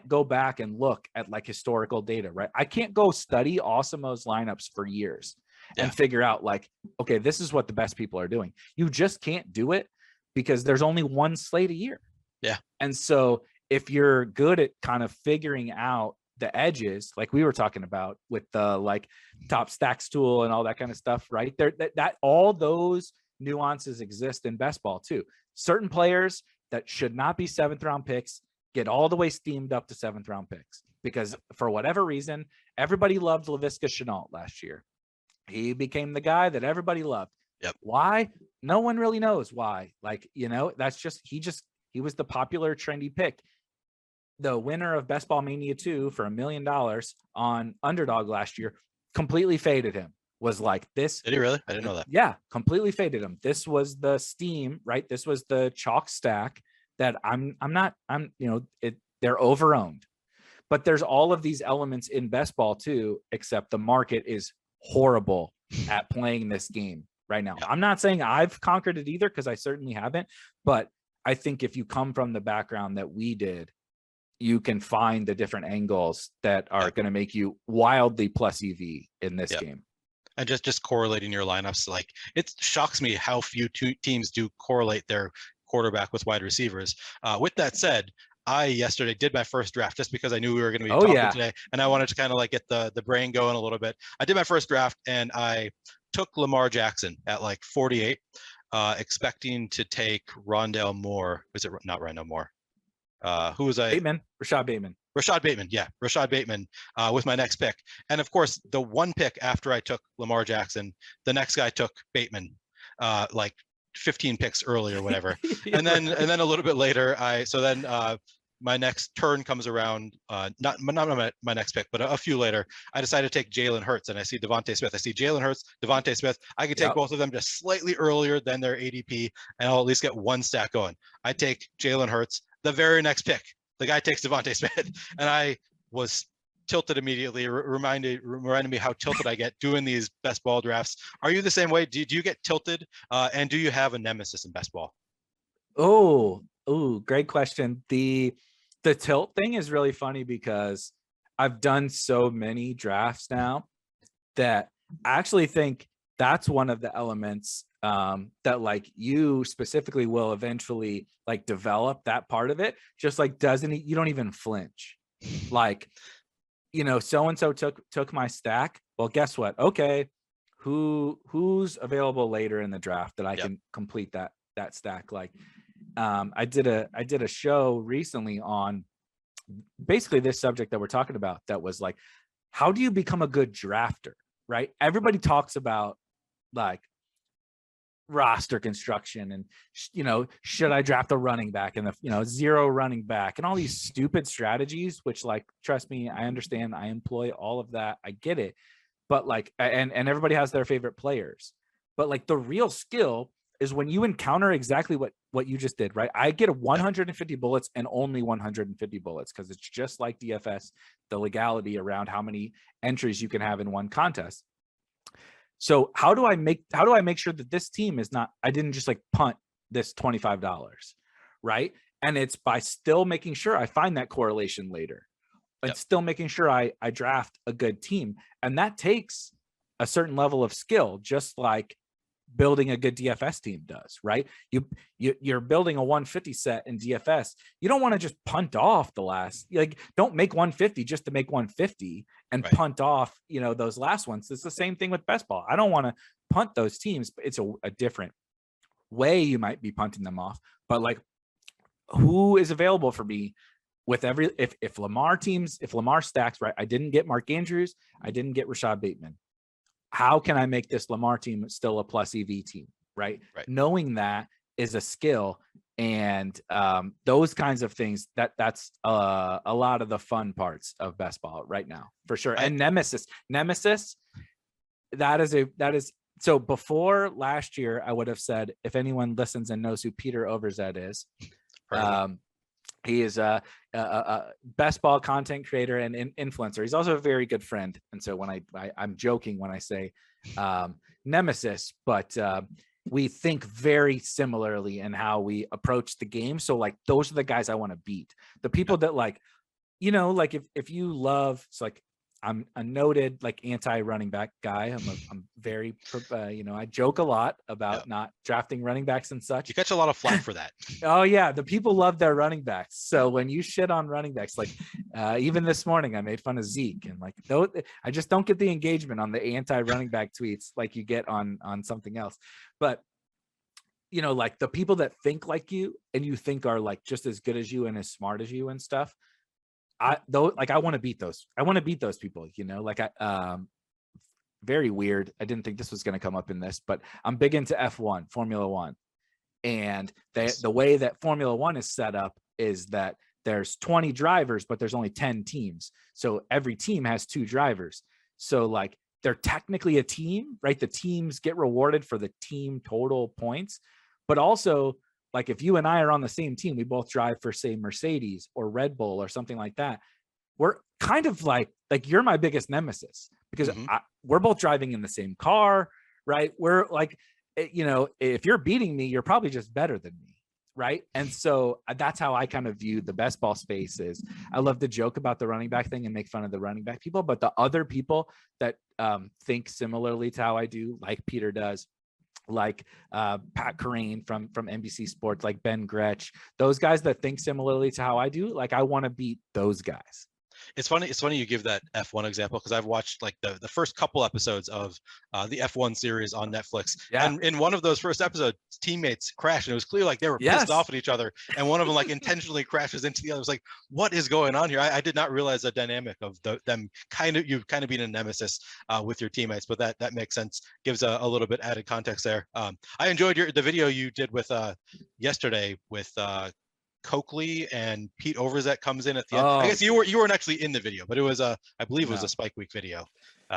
go back and look at like historical data, right? I can't go study Awesemo's lineups for years and figure out like, okay, this is what the best people are doing. You just can't do it because there's only one slate a year. Yeah. And so if you're good at kind of figuring out the edges, like we were talking about with the like top stacks tool and all that kind of stuff, right? That all those nuances exist in best ball too. Certain players that should not be 7th round picks get all the way steamed up to 7th round picks because for whatever reason, everybody loved Laviska Shenault last year. He became the guy that everybody loved. Yep. Why? No one really knows why. Like, that's just he was the popular trendy pick. The winner of Best Ball Mania 2 for $1 million on Underdog last year completely faded him. Was like this. Did he really? I didn't know that. Yeah, completely faded him. This was the steam, right? This was the chalk stack that they're overowned. But there's all of these elements in best ball too, except the market is horrible at playing this game right now. I'm not saying I've conquered it either, because I certainly haven't, but I think if you come from the background that we did, you can find the different angles that are going to make you wildly plus EV in this game. And just correlating your lineups, like it shocks me how few teams do correlate their quarterback with wide receivers. With that said, I yesterday did my first draft just because I knew we were going to be talking today, and I wanted to kind of like get the brain going a little bit. I did my first draft and I took Lamar Jackson at like 48. Expecting to take Rondale Moore. Was it not Rondale Moore? Who was I? Rashad Bateman. Yeah, Rashad Bateman with my next pick. And of course, the one pick after I took Lamar Jackson, the next guy took Bateman, like 15 picks early or whatever. And then a little bit later, my next turn comes around, not my next pick, but a few later, I decided to take Jalen Hurts, and I see Devontae Smith. I see Jalen Hurts, Devontae Smith. I could take both of them just slightly earlier than their ADP, and I'll at least get one stack going. I take Jalen Hurts. The very next pick, the guy takes Devontae Smith, and I was tilted immediately. Reminded me how tilted I get doing these best ball drafts. Are you the same way? Do you get tilted? And do you have a nemesis in best ball? Oh, great question. The tilt thing is really funny because I've done so many drafts now that I actually think that's one of the elements that like you specifically will eventually like develop that part of it. Just like you don't even flinch. Like, so-and-so took my stack. Well, guess what? Okay. Who's available later in the draft that I can complete that stack? Like, I did a show recently on basically this subject that we're talking about, that was like, how do you become a good drafter, right? Everybody talks about like roster construction and should I draft a running back and the zero running back and all these stupid strategies, which, like, trust me, I understand, I employ all of that, I get it, but like, and everybody has their favorite players, but like the real skill is when you encounter exactly what you just did, right? I get 150 bullets and only 150 bullets because it's just like DFS, the legality around how many entries you can have in one contest. So how do I make sure that this team is not, I didn't just like punt this $25, right? And it's by still making sure I find that correlation later and still making sure I draft a good team. And that takes a certain level of skill, just like building a good DFS team does, right? You're building a 150 set in DFS. You don't want to just punt off the last, like, don't make 150 just to make 150 and punt off, those last ones. It's the same thing with best ball. I don't want to punt those teams, but it's a different way you might be punting them off. But like, who is available for me with if Lamar stacks, right? I didn't get Mark Andrews. I didn't get Rashad Bateman. How can I make this Lamar team still a plus EV team, right? Knowing that is a skill, and those kinds of things, that's a lot of the fun parts of best ball right now, for sure. And Nemesis, that is so before last year, I would have said, if anyone listens and knows who Peter Overzet is, he is a best ball content creator and influencer. He's also a very good friend. And so when I'm joking when I say Nemesis, but we think very similarly in how we approach the game. So like, those are the guys I want to beat. The people that like, like if you love, it's like, I'm a noted like anti-running back guy. I'm very, I joke a lot about not drafting running backs and such. You catch a lot of flack for that. Oh yeah, the people love their running backs. So when you shit on running backs, like even this morning, I made fun of Zeke, and like, I just don't get the engagement on the anti-running back tweets like you get on something else. But like the people that think like you and you think are like just as good as you and as smart as you and stuff. I want to beat those. I want to beat those people, very weird. I didn't think this was going to come up in this, but I'm big into F1, Formula One. And the way that Formula One is set up is that there's 20 drivers, but there's only 10 teams. So every team has 2 drivers. So like, they're technically a team, right? The teams get rewarded for the team total points, but also, like, if you and I are on the same team, we both drive for, say, Mercedes or Red Bull or something like that. We're kind of like you're my biggest nemesis because we're both driving in the same car, right? We're like, if you're beating me, you're probably just better than me, right? And so that's how I kind of view the best ball space. Is I love to joke about the running back thing and make fun of the running back people, but the other people that think similarly to how I do, like Peter does, like Pat Corrine from NBC Sports, like Ben Gretsch, those guys that think similarly to how I do, like, I want to beat those guys. It's funny you give that F1 example, because I've watched like the first couple episodes of the F1 series on Netflix. Yeah. And in one of those first episodes, teammates crashed, and it was clear like they were pissed off at each other. And one of them like intentionally crashes into the other. It's like, what is going on here? I did not realize the dynamic of them kind of being a nemesis with your teammates, but that makes sense. Gives a little bit added context there. I enjoyed the video you did with yesterday with Coakley and Pete Overzet comes in at the end. I guess you weren't actually in the video, but it was I believe it was a Spike Week video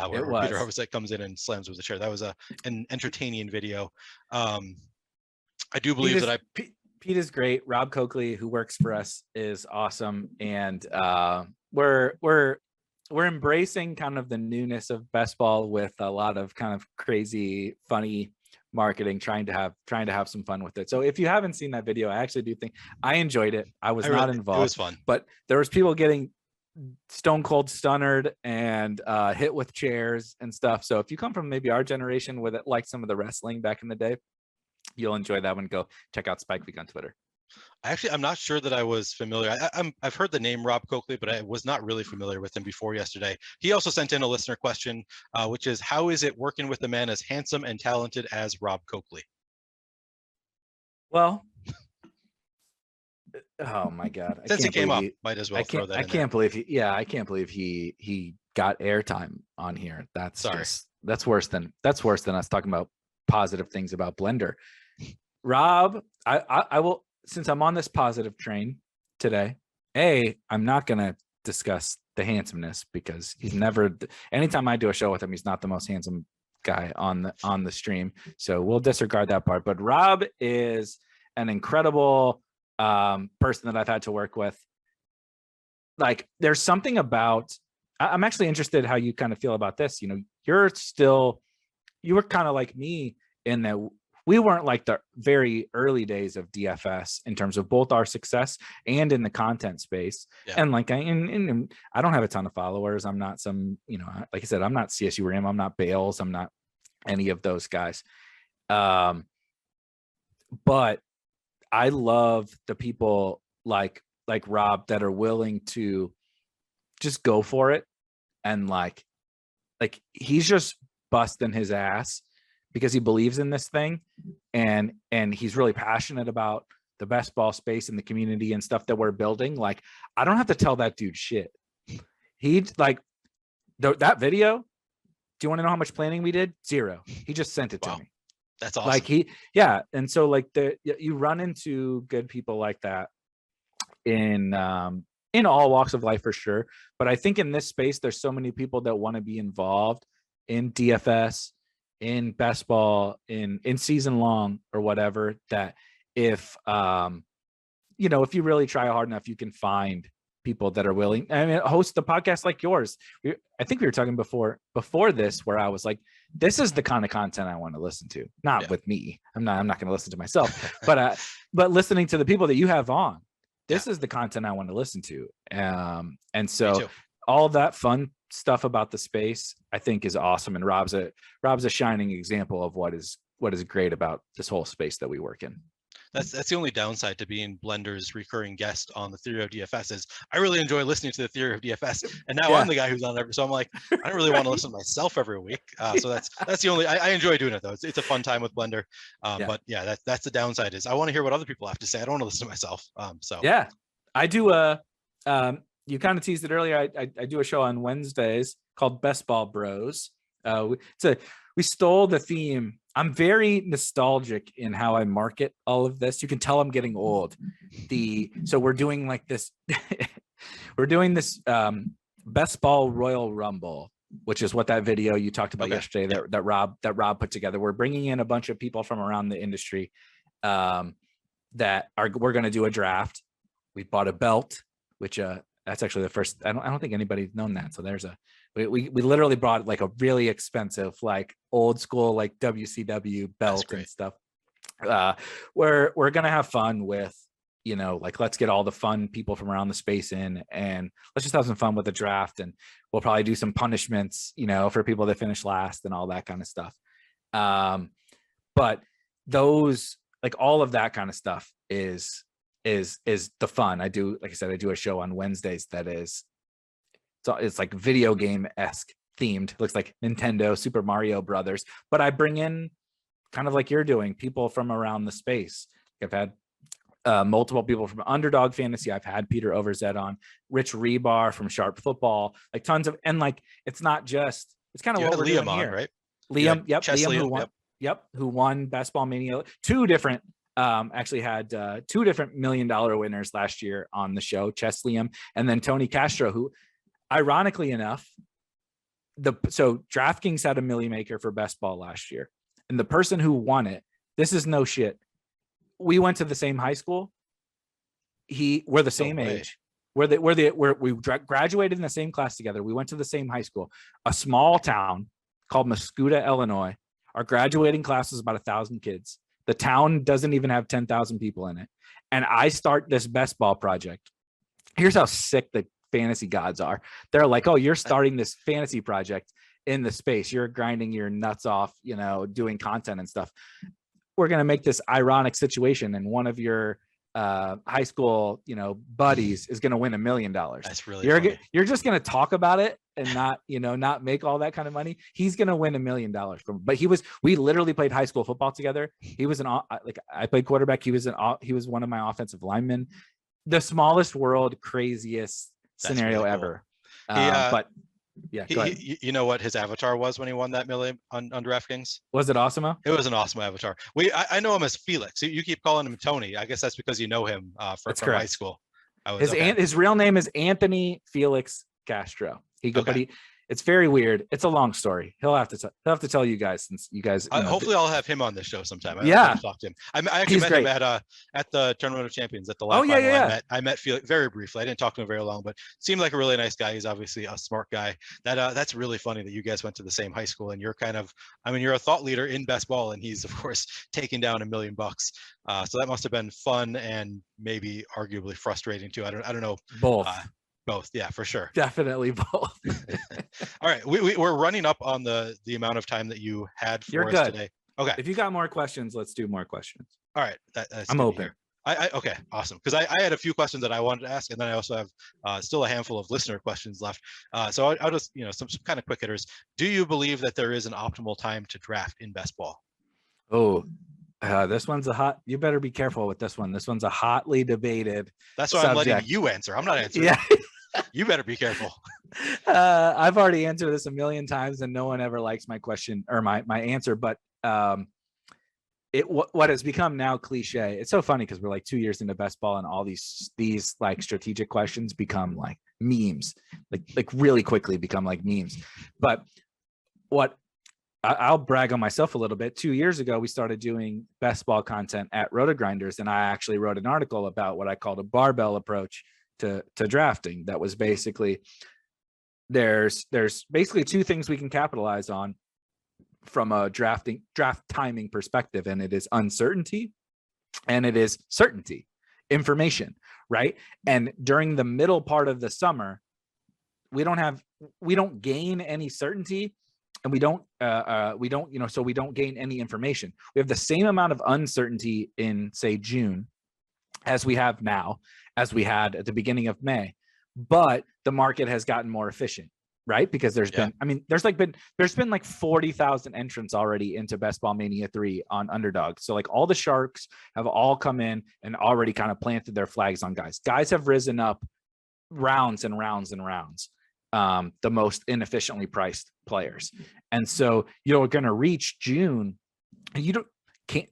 where Peter Overzet comes in and slams with the chair. That was an entertaining video. I do believe Pete is great. Rob Coakley, who works for us, is awesome, and we're embracing kind of the newness of best ball with a lot of kind of crazy, funny marketing, trying to have some fun with it. So if you haven't seen that video, I actually do think I enjoyed it. I was not involved. It was fun, but there was people getting stone cold stunnered and hit with chairs and stuff. So if you come from maybe our generation with it, like some of the wrestling back in the day, you'll enjoy that one. Go check out Spike Week on Twitter. I'm not sure that I was familiar. I've heard the name Rob Coakley, but I was not really familiar with him before yesterday. He also sent in a listener question, which is, how is it working with a man as handsome and talented as Rob Coakley? Well, oh my God! Since he came up, might as well throw that in. I can't believe he got airtime on here. That's worse than us talking about positive things about Blender. Rob, I will, since I'm on this positive train today, I'm not going to discuss the handsomeness because he's never, anytime I do a show with him, he's not the most handsome guy on the stream. So we'll disregard that part. But Rob is an incredible person that I've had to work with. Like, there's something about, I'm actually interested how you kind of feel about this. You know, you were kind of like me in that we weren't like the very early days of DFS in terms of both our success and in the content space. Yeah. And like, I don't have a ton of followers. I'm not some, you know, like I said, I'm not CSU Ram. I'm not Bales. I'm not any of those guys. But I love the people like Rob that are willing to just go for it. And like he's just busting his ass because he believes in this thing, and he's really passionate about the best ball space in the community and stuff that we're building. Like, I don't have to tell that dude shit. He like that video. Do you want to know how much planning we did? 0. He just sent it to me. That's awesome. Like and so like you run into good people like that in all walks of life for sure. But I think in this space, there's so many people that want to be involved in DFS, in best ball, in season long or whatever, that if you know, if you really try hard enough, you can find people that are willing. I mean, host a podcast like yours. I think we were talking before this, where I was like, this is the kind of content I want to listen to. Not with me. I'm not going to listen to myself, but listening to the people that you have on. This is the content I want to listen to. And so all of that fun stuff about the space, I think, is awesome. And Rob's a shining example of what is great about this whole space that we work in. That's the only downside to being Blender's recurring guest on the Theory of DFS is I really enjoy listening to the Theory of DFS, and now I'm the guy who's on every. So I'm like, I don't really want to listen to myself every week. So that's the only. I enjoy doing it though. It's a fun time with Blender. But yeah, that's the downside is I want to hear what other people have to say. I don't want to listen to myself. So yeah, I do. You kind of teased it earlier. I do a show on Wednesdays called Best Ball Bros. We stole the theme. I'm very nostalgic in how I market all of this. You can tell I'm getting old. So we're doing like this. We're doing this Best Ball Royal Rumble, which is what that video you talked about yesterday that Rob put together. We're bringing in a bunch of people from around the industry we're going to do a draft. We bought a belt, which that's actually the first. I don't think anybody's known that. So there's we literally brought like a really expensive, like old school, like WCW belt and stuff. We're gonna have fun with, you know, like, let's get all the fun people from around the space in, and let's just have some fun with the draft. And we'll probably do some punishments, you know, for people that finish last and all that kind of stuff. But those, like, all of that kind of stuff is the fun. I do, like I said, I do a show on Wednesdays that is, so it's like video game-esque themed. It looks like Nintendo, Super Mario Brothers, but I bring in, kind of like you're doing, people from around the space. I've had multiple people from Underdog Fantasy. I've had Peter Overzet on, Rich Rebar from Sharp Football, like tons of, and like, it's not just, it's kind of what we're doing here. Right? Liam, who won Best Ball Mania. Actually had two different $1 million winners last year on the show, Chess Liam, and then Tony Castro, who, ironically enough, so DraftKings had a Millie Maker for Best Ball last year, and the person who won it, this is no shit, we went to the same high school. We're the same age. We graduated in the same class together. We went to the same high school, a small town called Mascoutah, Illinois. Our graduating class was about 1,000 kids. The town doesn't even have 10,000 people in it. And I start this Best Ball project. Here's how sick the fantasy gods are. They're like, oh, you're starting this fantasy project in the space. You're grinding your nuts off, you know, doing content and stuff. We're going to make this ironic situation. And one of your high school, you know, buddies is going to win $1 million. That's really funny. You're just going to talk about it and not make all that kind of money. He's going to win $1 million from, but we literally played high school football together. He was I played quarterback. He was one of my offensive linemen. The smallest world, craziest scenario really ever. But Yeah, go ahead. You know what his avatar was when he won that million on DraftKings? Was it Awesemo? It was an awesome avatar. I know him as Felix. You keep calling him Tony. I guess that's because you know him from high school. His real name is Anthony Felix Castro. But it's very weird. It's a long story. He'll have to tell you guys, since you guys. Hopefully, I'll have him on this show sometime. Yeah, talk to him. I actually met him at the Tournament of Champions at the last. I met Felix very briefly. I didn't talk to him very long, but seemed like a really nice guy. He's obviously a smart guy. That's really funny that you guys went to the same high school, and you're you're a thought leader in best ball, and he's of course taking down $1 million. So that must have been fun and maybe arguably frustrating too. I don't know. Both, yeah, for sure. Definitely both. All right, we're running up on the amount of time that you had for us today. Okay. If you got more questions, let's do more questions. All right, I'm open. Okay, awesome. Because I had a few questions that I wanted to ask, and then I also have still a handful of listener questions left. So I'll just some kind of quick hitters. Do you believe that there is an optimal time to draft in best ball? This one's you better be careful with this one. This one's a hotly debated. That's why subject. I'm letting you answer. I'm not answering. Yeah. You better be careful. I've already answered this a million times, and no one ever likes my question or my answer. But what has become now cliche. It's so funny because we're like 2 years into best ball, and all these like strategic questions become like memes, like really quickly become like memes. But I'll brag on myself a little bit. 2 years ago, we started doing best ball content at Rotogrinders, and I actually wrote an article about what I called a barbell approach to drafting. That was basically there's basically two things we can capitalize on from a draft timing perspective, and it is uncertainty and it is certainty, information, right? And during the middle part of the summer, we don't gain any certainty, and we don't gain any information. We have the same amount of uncertainty in, say, June as we have now, as we had at the beginning of May, but the market has gotten more efficient, right? Because there's been like 40,000 entrants already into Best Ball Mania 3 on Underdog. So like all the sharks have all come in and already kind of planted their flags on guys. Guys have risen up rounds and rounds and rounds. The most inefficiently priced players. And so you're going to reach June, and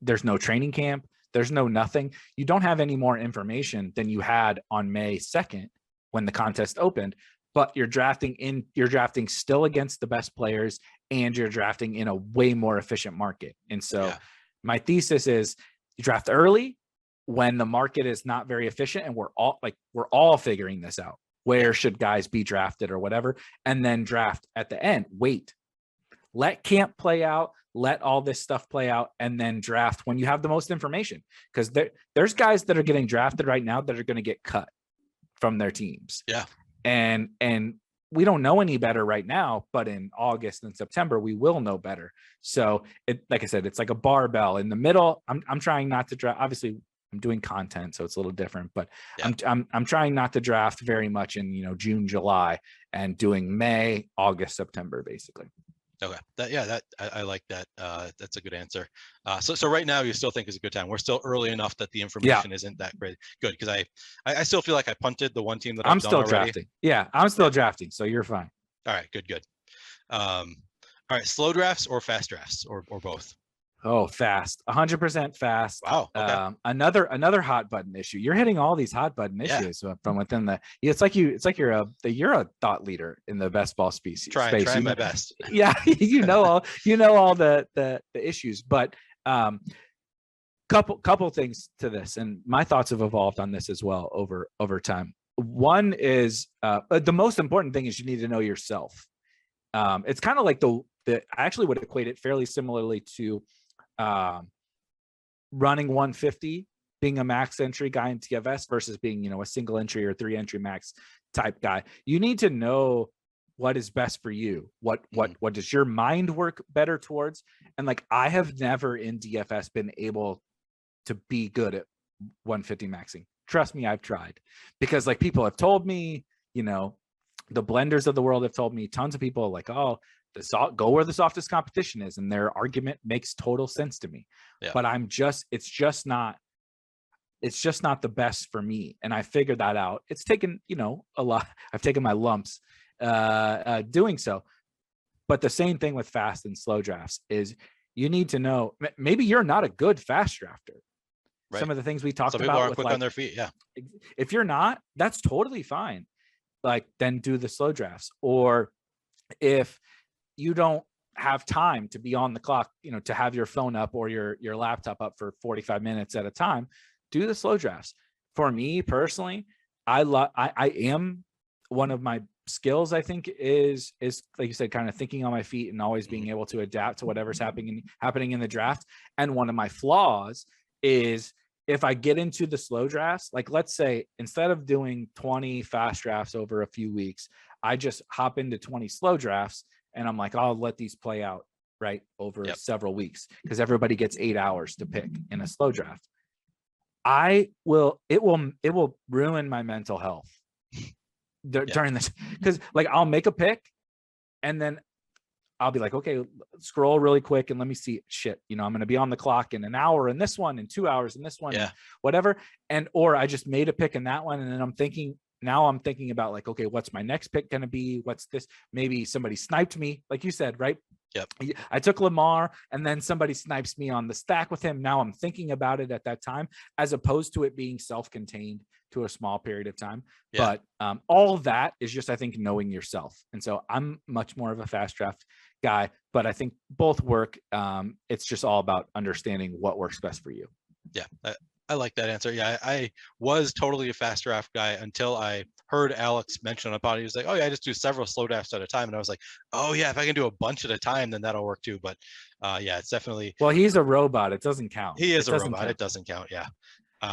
there's no training camp. There's no nothing. You don't have any more information than you had on May 2nd when the contest opened, but you're drafting still against the best players, and you're drafting in a way more efficient market. And so my thesis is you draft early when the market is not very efficient, and we're all figuring this out. Where should guys be drafted or whatever, and then draft at the end. Wait, let camp play out, let all this stuff play out, and then draft when you have the most information. Because there's guys that are getting drafted right now that are going to get cut from their teams. Yeah. And we don't know any better right now, but in August and September, we will know better. So like I said, it's like a barbell. In the middle, I'm trying not to draft. Obviously, I'm doing content, so it's a little different, but I'm trying not to draft very much in June, July, and doing May, August, September, basically. Okay. I like that. That's a good answer. So right now you still think is a good time. We're still early enough that the information isn't that great. Good, because I still feel like I punted the one team that I'm still drafting. Yeah, I'm still drafting, so you're fine. All right, good. All right, slow drafts or fast drafts or both? Oh, fast, 100% fast. Wow. Okay. Another hot button issue. You're hitting all these hot button issues from within the. It's like you're a thought leader in the best ball space. Trying my best. Yeah, you know all the issues, but couple things to this, and my thoughts have evolved on this as well over time. One is the most important thing is you need to know yourself. It's kind of like I actually would equate it fairly similarly to running 150, being a max entry guy in TFS versus being, a single entry or 3 entry max type guy. You need to know what is best for you. What does your mind work better towards? And like, I have never in DFS been able to be good at 150 maxing. Trust me, I've tried, because like people have told me, the blenders of the world have told me, tons of people like, oh, go where the softest competition is, and their argument makes total sense to me. But it's just not the best for me, and I figured that out. It's taken a lot. I've taken my lumps doing so. But the same thing with fast and slow drafts is you need to know, maybe you're not a good fast drafter. Right. Some of the things we talked about aren't quick on their feet. Yeah. If you're not, that's totally fine. Like, then do the slow drafts. Or if you don't have time to be on the clock, to have your phone up or your laptop up for 45 minutes at a time, do the slow drafts. For me personally, I am, one of my skills, I think, is like you said, kind of thinking on my feet and always being able to adapt to whatever's happening in the draft. And one of my flaws is, if I get into the slow drafts, like let's say instead of doing 20 fast drafts over a few weeks, I just hop into 20 slow drafts and I'm like, I'll let these play out right over several weeks, because everybody gets 8 hours to pick in a slow draft. It will ruin my mental health during this, because like I'll make a pick and then I'll be like, okay, scroll really quick and let me see shit. I'm going to be on the clock in an hour in this one, in 2 hours in this one, whatever. Or I just made a pick in that one. And then I'm thinking about like, okay, what's my next pick going to be? What's this? Maybe somebody sniped me, like you said, right? Yep. I took Lamar and then somebody snipes me on the stack with him. Now I'm thinking about it at that time, as opposed to it being self-contained to a small period of time. Yeah. But all of that is just, I think, knowing yourself. And so I'm much more of a fast draft guy, but I think both work. It's just all about understanding what works best for you. Yeah. I like that answer. Yeah. I was totally a fast draft guy until I heard Alex mention on a pod. He was like, oh yeah, I just do several slow drafts at a time. And I was like, oh yeah, if I can do a bunch at a time, then that'll work too. But yeah, it's definitely. Well, he's a robot. It doesn't count. He is a robot. It doesn't count. Yeah.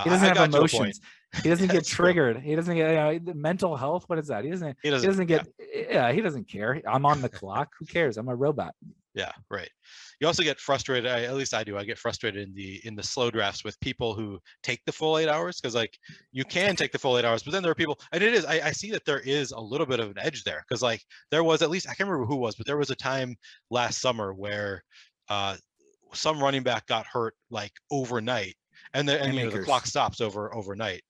He doesn't have emotions. He doesn't get triggered. True. He doesn't get mental health. What is that? He doesn't get. Yeah, he doesn't care. I'm on the clock. Who cares? I'm a robot. Yeah, right. You also get frustrated. At least I do. I get frustrated in the slow drafts with people who take the full 8 hours, because like you can take the full 8 hours, but then there are people, and it is. I see that there is a little bit of an edge there, because like there was, at least I can't remember who it was, but there was a time last summer where some running back got hurt like overnight. And the clock stops overnight.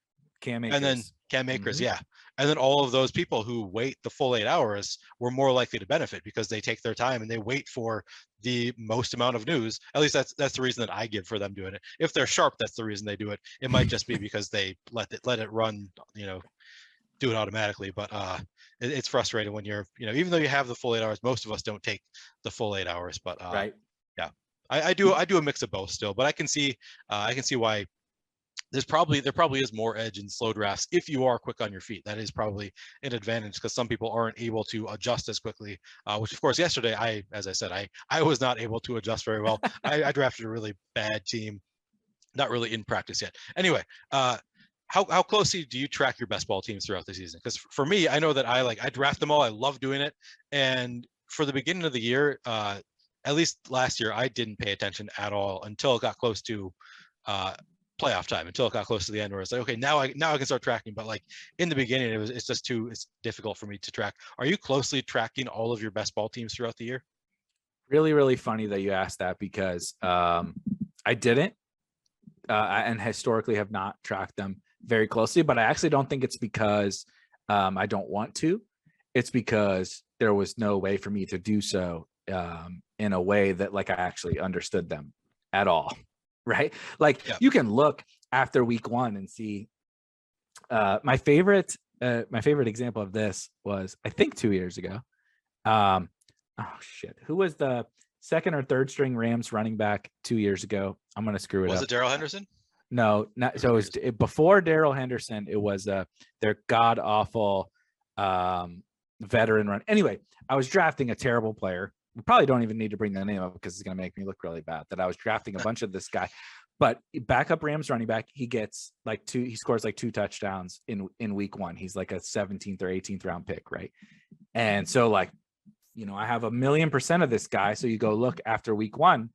Cam Akers. And then Cam Akers, yeah. And then all of those people who wait the full 8 hours were more likely to benefit, because they take their time and they wait for the most amount of news. At least that's the reason that I give for them doing it. If they're sharp, that's the reason they do it. It might just be because they let it run, do it automatically. But it's frustrating when you're, even though you have the full 8 hours, most of us don't take the full 8 hours. But right. Yeah. I do a mix of both still, but I can see why there probably is more edge in slow drafts if you are quick on your feet. That is probably an advantage, because some people aren't able to adjust as quickly. Which of course yesterday, as I said, I was not able to adjust very well. I drafted a really bad team, not really in practice yet. Anyway, how closely do you track your best ball teams throughout the season? Because for me, I know that I draft them all. I love doing it, and for the beginning of the year. At least last year, I didn't pay attention at all until it got close to playoff time, until it got close to the end, where it's like, okay, now I can start tracking. But like in the beginning, it's difficult for me to track. Are you closely tracking all of your best ball teams throughout the year? Really, really funny that you asked that, because I didn't, and historically have not tracked them very closely. But I actually don't think it's because I don't want to. It's because there was no way for me to do so in a way that like I actually understood them at all, right? Like you can look after week one and see. My favorite example of this was, I think, 2 years ago. Who was the second or third string Rams running back 2 years ago? I'm gonna screw it up. Was it Darrell Henderson? No, not so. It was before Darrell Henderson. It was their god awful veteran run. Anyway, I was drafting a terrible player. We probably don't even need to bring the name up, because it's going to make me look really bad that I was drafting a bunch of this guy. But backup Rams running back, he gets he scores like 2 touchdowns in week one. He's like a 17th or 18th round pick, right? And so I have 1,000,000% of this guy. So you go look after week one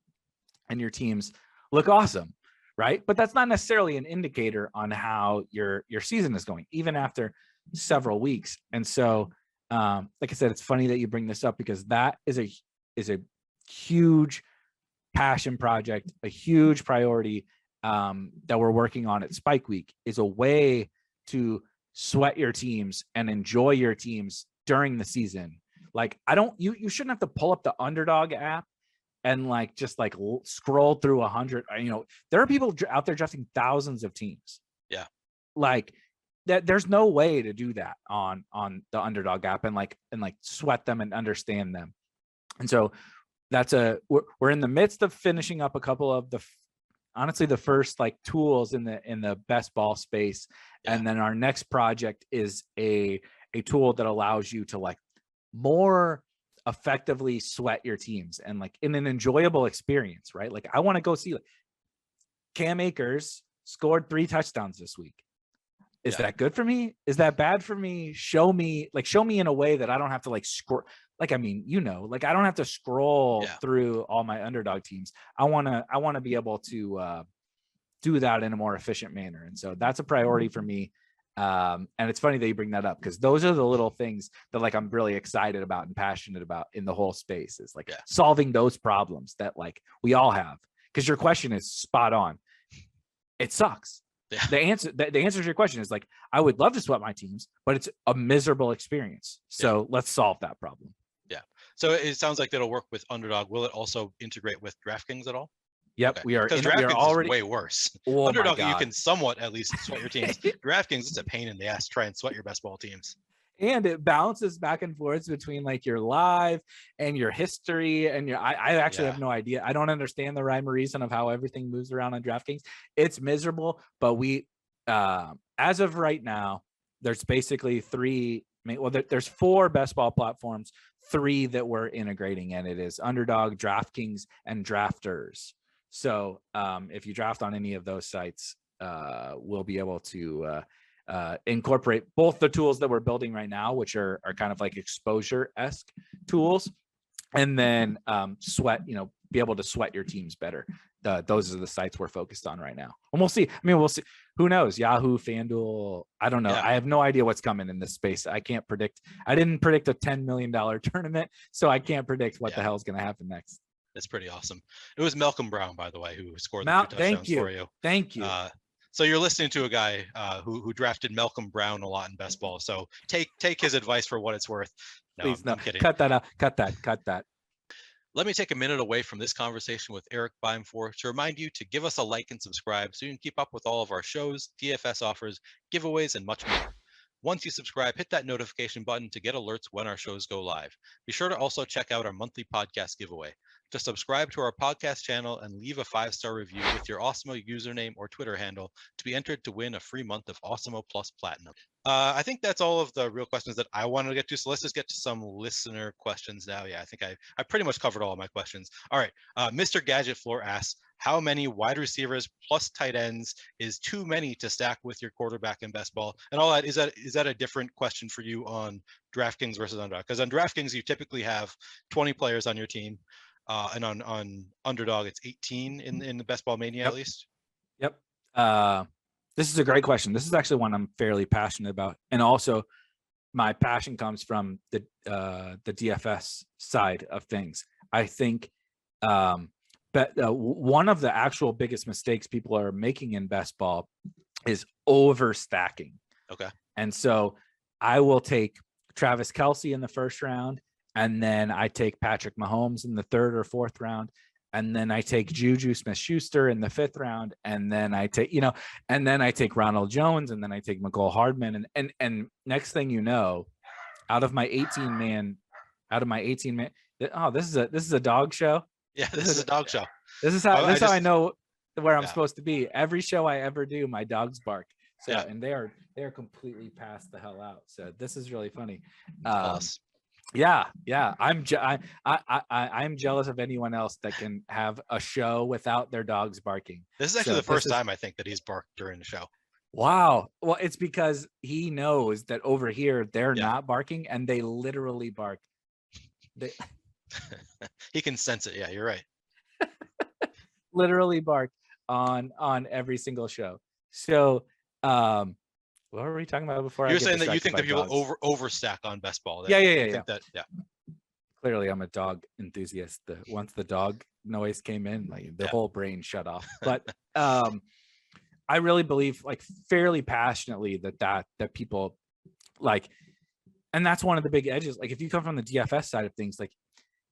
and your teams look awesome, right? But that's not necessarily an indicator on how your season is going, even after several weeks. And so like I said, it's funny that you bring this up, because that is a huge passion project, a huge priority that we're working on at Spike Week, is a way to sweat your teams and enjoy your teams during the season. Like, you shouldn't have to pull up the Underdog app and like just like scroll through 100. There are people out there drafting thousands of teams. Yeah. Like that, there's no way to do that on the Underdog app and like sweat them and understand them. And so we're in the midst of finishing up a couple of honestly the first like tools in the best ball space. Yeah. And then our next project is a tool that allows you to like more effectively sweat your teams and like in an enjoyable experience, right? Like I want to go see like Cam Akers scored 3 touchdowns this week. Is that good for me? Is that bad for me? Show me in a way that I don't have to like scroll. Like, I mean, like I don't have to scroll through all my Underdog teams. I want to be able to do that in a more efficient manner. And so that's a priority for me. And it's funny that you bring that up because those are the little things that like I'm really excited about and passionate about in the whole space is like solving those problems that like we all have. Because your question is spot on. It sucks. Yeah. The answer to your question is like, I would love to sweat my teams, but it's a miserable experience. So let's solve that problem. Yeah. So it sounds like that'll work with Underdog. Will it also integrate with DraftKings at all? Yep. Okay. Because DraftKings already is way worse. Oh, Underdog, you can somewhat at least sweat your teams. DraftKings, it's a pain in the ass to try and sweat your best ball teams. And it bounces back and forth between like your live and your history and your. I actually have no idea. I don't understand the rhyme or reason of how everything moves around on DraftKings. It's miserable, but as of right now, there's basically 3. Well, there's 4 best ball platforms, 3 that we're integrating, and it is Underdog, DraftKings, and Drafters. So if you draft on any of those sites, we'll be able to incorporate both the tools that we're building right now, which are kind of like exposure-esque tools, and then be able to sweat your teams better. Those are the sites we're focused on right now. And we'll see. I mean, we'll see. Who knows? Yahoo, FanDuel. I don't know. Yeah. I have no idea what's coming in this space. I can't predict. I didn't predict a $10 million tournament, so I can't predict what the hell is going to happen next. That's pretty awesome. It was Malcolm Brown, by the way, who scored the 2 touchdowns for you. Thank you. So you're listening to a guy who drafted Malcolm Brown a lot in best ball. So take his advice for what it's worth. No, Please, I'm kidding. Cut that out. Cut that. Let me take a minute away from this conversation with Erik Beimfohr to remind you to give us a like and subscribe so you can keep up with all of our shows, DFS offers, giveaways, and much more. Once you subscribe, hit that notification button to get alerts when our shows go live. Be sure to also check out our monthly podcast giveaway. Just subscribe to our podcast channel and leave a 5-star review with your Awesemo username or Twitter handle to be entered to win a free month of Awesemo Plus Platinum. I think that's all of the real questions that I wanted to get to. So let's just get to some listener questions now. Yeah, I think I pretty much covered all of my questions. All right. Mr. Gadget Floor asks, how many wide receivers plus tight ends is too many to stack with your quarterback in best ball? And all that, is that a different question for you on DraftKings versus Underdog? Because on DraftKings, you typically have 20 players on your team. And on Underdog, it's 18 in the best ball Mania, at least. Yep. This is a great question. This is actually one I'm fairly passionate about. And also my passion comes from the DFS side of things. I think one of the actual biggest mistakes people are making in best ball is overstacking. Okay. And so I will take Travis Kelce in the first round, and then I take Patrick Mahomes in the 3rd or 4th round. And then I take Juju Smith-Schuster in the 5th round. And then I take, and then I take Ronald Jones, and then I take McCole Hardman. And next thing you know, out of my 18 man, oh, this is a dog show. Yeah, this is a dog show. This is how I know where I'm supposed to be. Every show I ever do, my dogs bark. So, and they are completely passed the hell out. So this is really funny. Yeah. I'm jealous of anyone else that can have a show without their dogs barking. This is actually the first time I think that he's barked during the show. Wow. Well, it's because he knows that over here they're not barking, and they literally bark. He can sense it. Yeah, you're right. Literally bark on every single show. So, what were we talking about before? You're saying that you think that people overstack on best ball. Yeah. Clearly, I'm a dog enthusiast. Once the dog noise came in, like the whole brain shut off. But I really believe, like, fairly passionately that people, like, And that's one of the big edges. Like if you come from the DFS side of things, like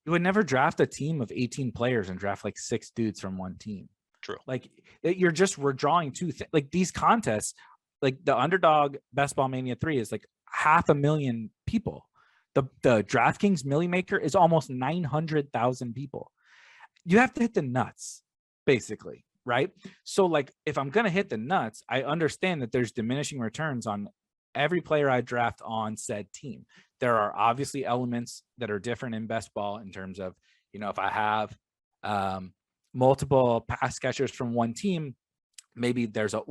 you would never draft a team of 18 players and draft like 6 dudes from one team. True. Like we're drawing like these contests, like the Underdog Best Ball Mania 3 is like 500,000 people. The DraftKings Millie Maker is almost 900,000 people. You have to hit the nuts, basically, right? So like if I'm going to hit the nuts, I understand that there's diminishing returns on every player I draft on said team. There are obviously elements that are different in best ball in terms of, if I have multiple pass catchers from one team, maybe there's a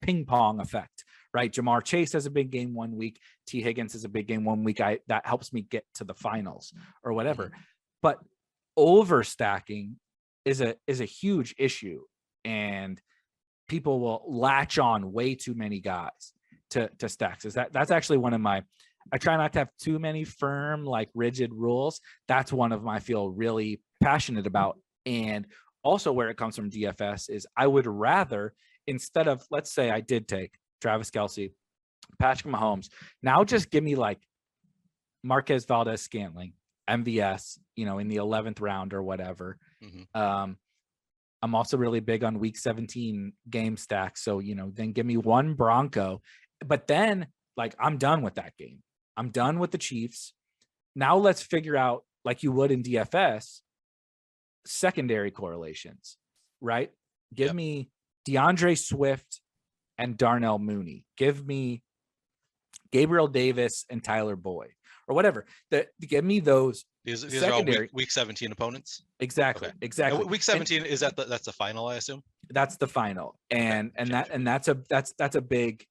ping pong effect, right? Jamar Chase has a big game one week. T Higgins has a big game one week. That helps me get to the finals or whatever. But overstacking is a huge issue, and people will latch on way too many guys to stacks. That's actually one of my, I try not to have too many firm, like rigid rules. That's one of my I feel really passionate about. And also where it comes from DFS is I would rather, instead of, let's say I did take Travis Kelce, Patrick Mahomes, now just give me like Marquez Valdez-Scantling, MVS, in the 11th round or whatever. I'm also really big on week 17 game stacks. So, then give me one Bronco, but then like I'm done with that game. I'm done with the Chiefs. Now let's figure out, like you would in DFS, secondary correlations, right? Give me DeAndre Swift and Darnell Mooney. Give me Gabriel Davis and Tyler Boyd or whatever. Give me those. These are all week 17 opponents. Exactly. Okay. Exactly. And week 17 is that's the final, I assume. That's the final, and that's a big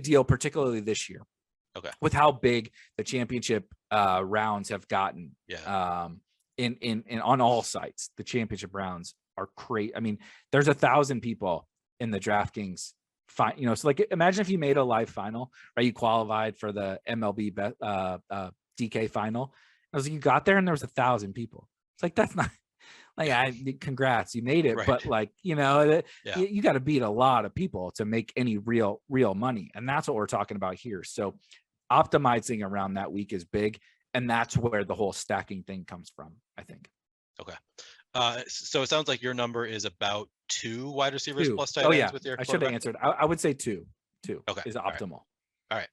deal, particularly this year. Okay. With how big the championship rounds have gotten. Yeah. In on all sites, the championship rounds are crazy. I mean, there's 1,000 people in the DraftKings. So like imagine if you made a live final, right? You qualified for the MLB DK final. I was like, you got there and there was 1,000 people. It's like, that's not like, congrats, you made it. Right. But like, you got to beat a lot of people to make any real money. And that's what we're talking about here. So optimizing around that week is big. And that's where the whole stacking thing comes from, I think. Okay. So it sounds like your number is about 2 wide receivers plus tight ends with your I should have answered. I would say 2 is optimal. All right.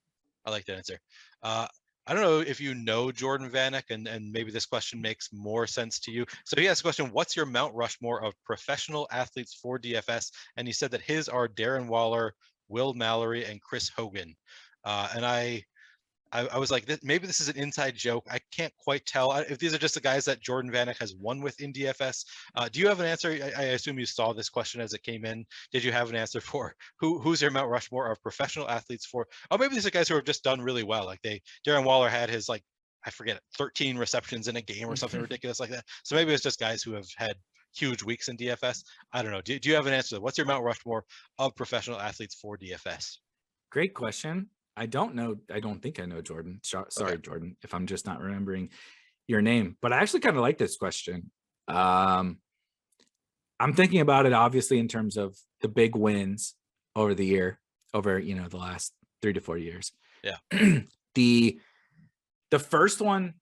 I like that answer. I don't know if you know Jordan Vanek, and maybe this question makes more sense to you. So he asked a question, what's your Mount Rushmore of professional athletes for DFS? And he said that his are Darren Waller, Will Mallory, and Chris Hogan. And I was like, maybe this is an inside joke. I can't quite tell if these are just the guys that Jordan Vanek has won with in DFS. Do you have an answer? I assume you saw this question as it came in. Did you have an answer for who's your Mount Rushmore of professional athletes for? Oh, maybe these are guys who have just done really well. Like Darren Waller had his, like, I forget, 13 receptions in a game or something ridiculous like that. So maybe it's just guys who have had huge weeks in DFS. I don't know. Do you have an answer? What's your Mount Rushmore of professional athletes for DFS? Great question. I don't know. I don't think I know Jordan. Sorry, okay. Jordan, if I'm just not remembering your name. But I actually kind of like this question. I'm thinking about it, obviously, in terms of the big wins over the year, over the last 3 to 4 years. Yeah. The first one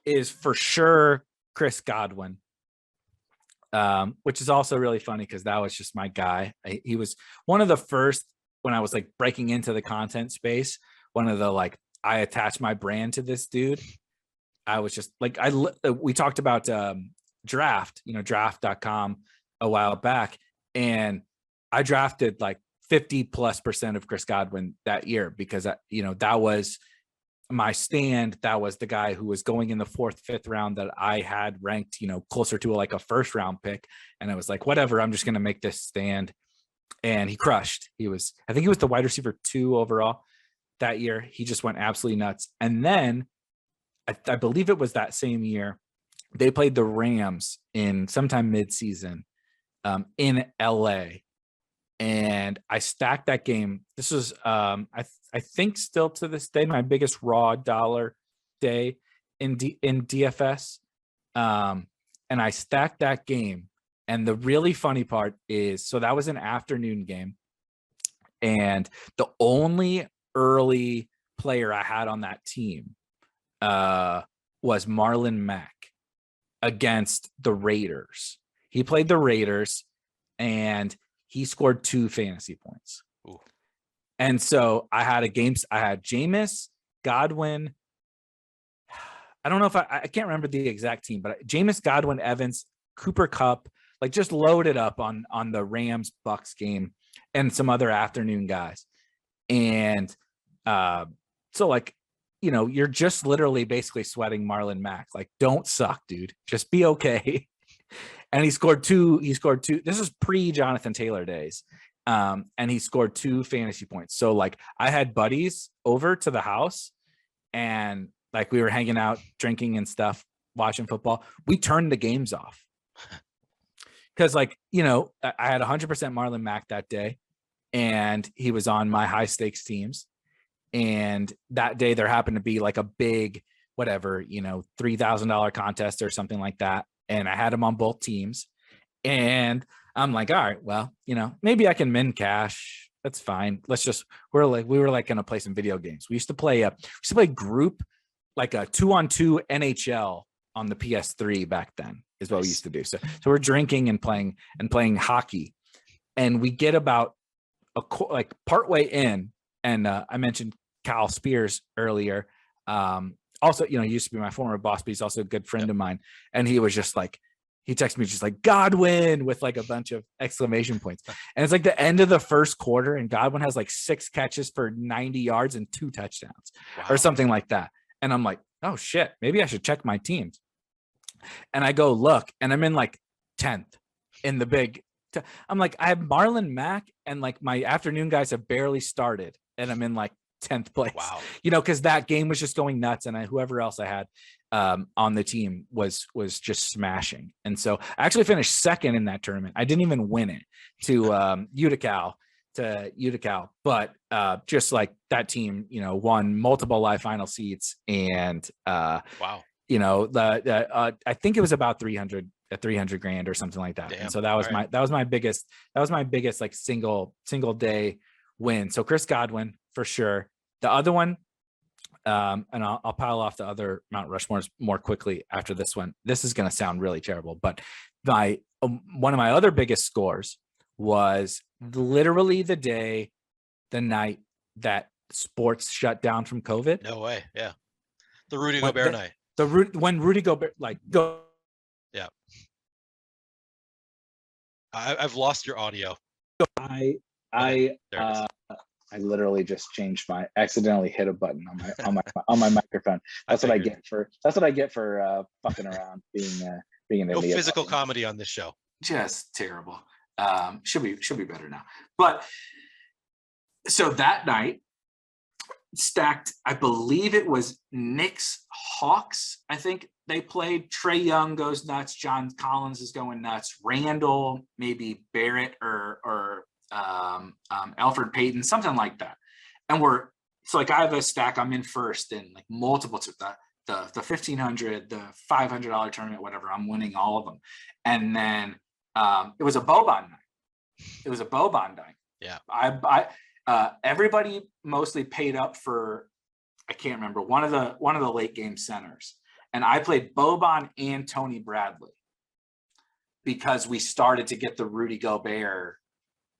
is for sure Chris Godwin, which is also really funny because that was just my guy. He was one of the first. When I was like breaking into the content space, one of the like, I attached my brand to this dude. I was just like, we talked about draft, draft.com a while back. And I drafted like 50+% of Chris Godwin that year because, that was my stand. That was the guy who was going in the 4th, 5th round that I had ranked, closer to like a 1st round pick. And I was like, whatever, I'm just going to make this stand. And he crushed. I think he was the wide receiver 2 overall that year. He just went absolutely nuts. And then I believe it was that same year, they played the Rams in sometime mid-season in LA. And I stacked that game. This was, I think still to this day, my biggest raw dollar day in DFS. And I stacked that game. And the really funny part is, so that was an afternoon game. And the only early player I had on that team was Marlon Mack against the Raiders. He played the Raiders and he scored 2 fantasy points. Ooh. And so I had Jameis, Godwin. I don't know if I can't remember the exact team, but Jameis, Godwin, Evans, Cooper Kupp, like just loaded up on the Rams Bucks game and some other afternoon guys. And so like, you know, you're just literally basically sweating Marlon Mack. Like, don't suck, dude. Just be okay. And he scored two. This is pre-Jonathan Taylor days. And he scored 2 fantasy points. So like I had buddies over to the house and like we were hanging out, drinking and stuff, watching football. We turned the games off. Cause like, you know, I had 100% Marlon Mack that day and he was on my high stakes teams. And that day there happened to be like a big, whatever, you know, $3,000 contest or something like that. And I had him on both teams. And I'm like, all right, well, you know, maybe I can min cash. That's fine. We were like going to play some video games. We used to play group, like a 2-on-2 NHL on the PS3 back then is what we used to do. So we're drinking and playing hockey, and we get about like partway in, and I mentioned Kyle Spears earlier. Also, you know, he used to be my former boss, but he's also a good friend of mine. And he was just like, he texted me just like Godwin with like a bunch of exclamation points. And it's like the end of the first quarter and Godwin has like 6 catches for 90 yards and 2 touchdowns or something like that. And I'm like, oh shit, maybe I should check my teams. And I go look and I'm in like 10th in the big. I'm like, I have Marlon Mack and like my afternoon guys have barely started and I'm in like 10th place. Wow. You know, because that game was just going nuts and whoever else I had on the team was just smashing. And so I actually finished second in that tournament. I didn't even win it to Utica, but just like that team, you know, won multiple live final seats and wow. You know, I think it was about 300 grand or something like that. Damn. And so that was my biggest like single day win. So Chris Godwin for sure. The other one, and I'll pile off the other Mount Rushmores more quickly after this one. This is going to sound really terrible, but one of my other biggest scores was literally the night that sports shut down from COVID. No way. Yeah. The Rudy Gobert night. When Rudy Gobert go. Yeah. I've lost your audio. I literally just accidentally hit a button on my microphone. That's what I get for fucking around, being an idiot. No physical comedy on this show. Just terrible. Should be better now. But so that night stacked, I believe it was Knicks Hawks. I think they played. Trae Young goes nuts. John Collins is going nuts. Randall, maybe Barrett or Alfred Payton, something like that. And so like I have a stack. I'm in first in like multiple the 1,500, the $500 tournament, whatever. I'm winning all of them. And then it was a Boban night. Yeah. Everybody mostly paid up for, I can't remember, one of the late game centers. And I played Boban and Tony Bradley because we started to get the Rudy Gobert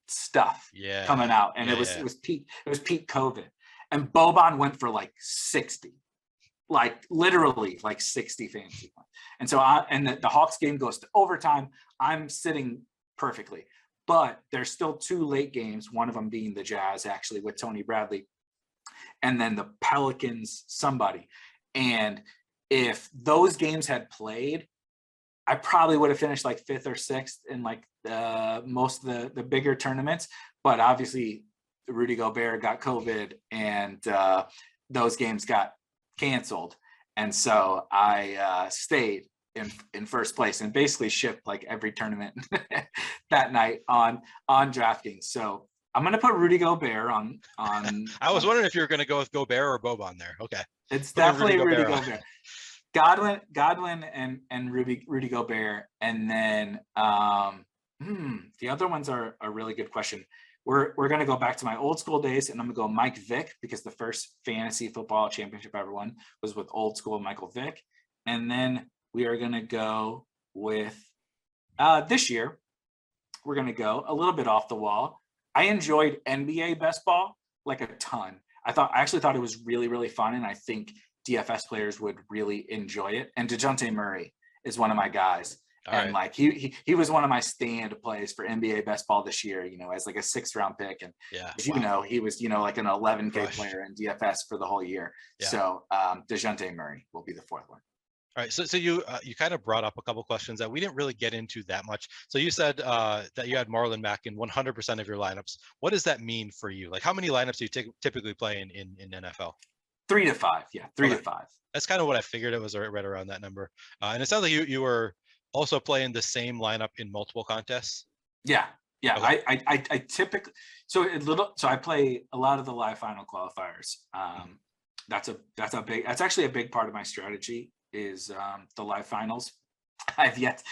stuff coming out. And it was peak COVID. And Boban went for like 60, like literally like 60 fantasy points. And so the Hawks game goes to overtime. I'm sitting perfectly. But there's still 2 late games, one of them being the Jazz, actually, with Tony Bradley, and then the Pelicans, somebody. And if those games had played, I probably would have finished like 5th or 6th in like most of the bigger tournaments. But obviously, Rudy Gobert got COVID, and those games got canceled. And so I stayed in first place and basically shipped like every tournament that night on DraftKings. So I'm going to put Rudy Gobert on. I was wondering if you were going to go with Gobert or Boban there. Okay. It's definitely Rudy Gobert. Godwin and Rudy Gobert. And then the other ones are a really good question. we're gonna go back to my old school days, and I'm gonna go Mike Vick, because the first fantasy football championship I ever won was with old school Michael Vick. And then we are gonna go with this year, we're gonna go a little bit off the wall. I enjoyed NBA best ball like a ton. I actually thought it was really, really fun, and I think DFS players would really enjoy it. And DeJounte Murray is one of my guys. All and right. like he was one of my stand plays for NBA best ball this year, as like a 6th round pick. And he was, like an 11K Crushed. player in DFS for the whole year. Yeah. So DeJounte Murray will be the 4th one. All right, so you kind of brought up a couple questions that we didn't really get into that much. So you said that you had Marlon Mack in 100% of your lineups. What does that mean for you? Like, how many lineups do you typically play in NFL? 3 to 5, yeah, 3 to 5. That's kind of what I figured. It was right around that number. And it sounds like you were also playing the same lineup in multiple contests. Yeah. Okay. I typically so I play a lot of the live final qualifiers. That's actually a big part of my strategy is the live finals. I've yet,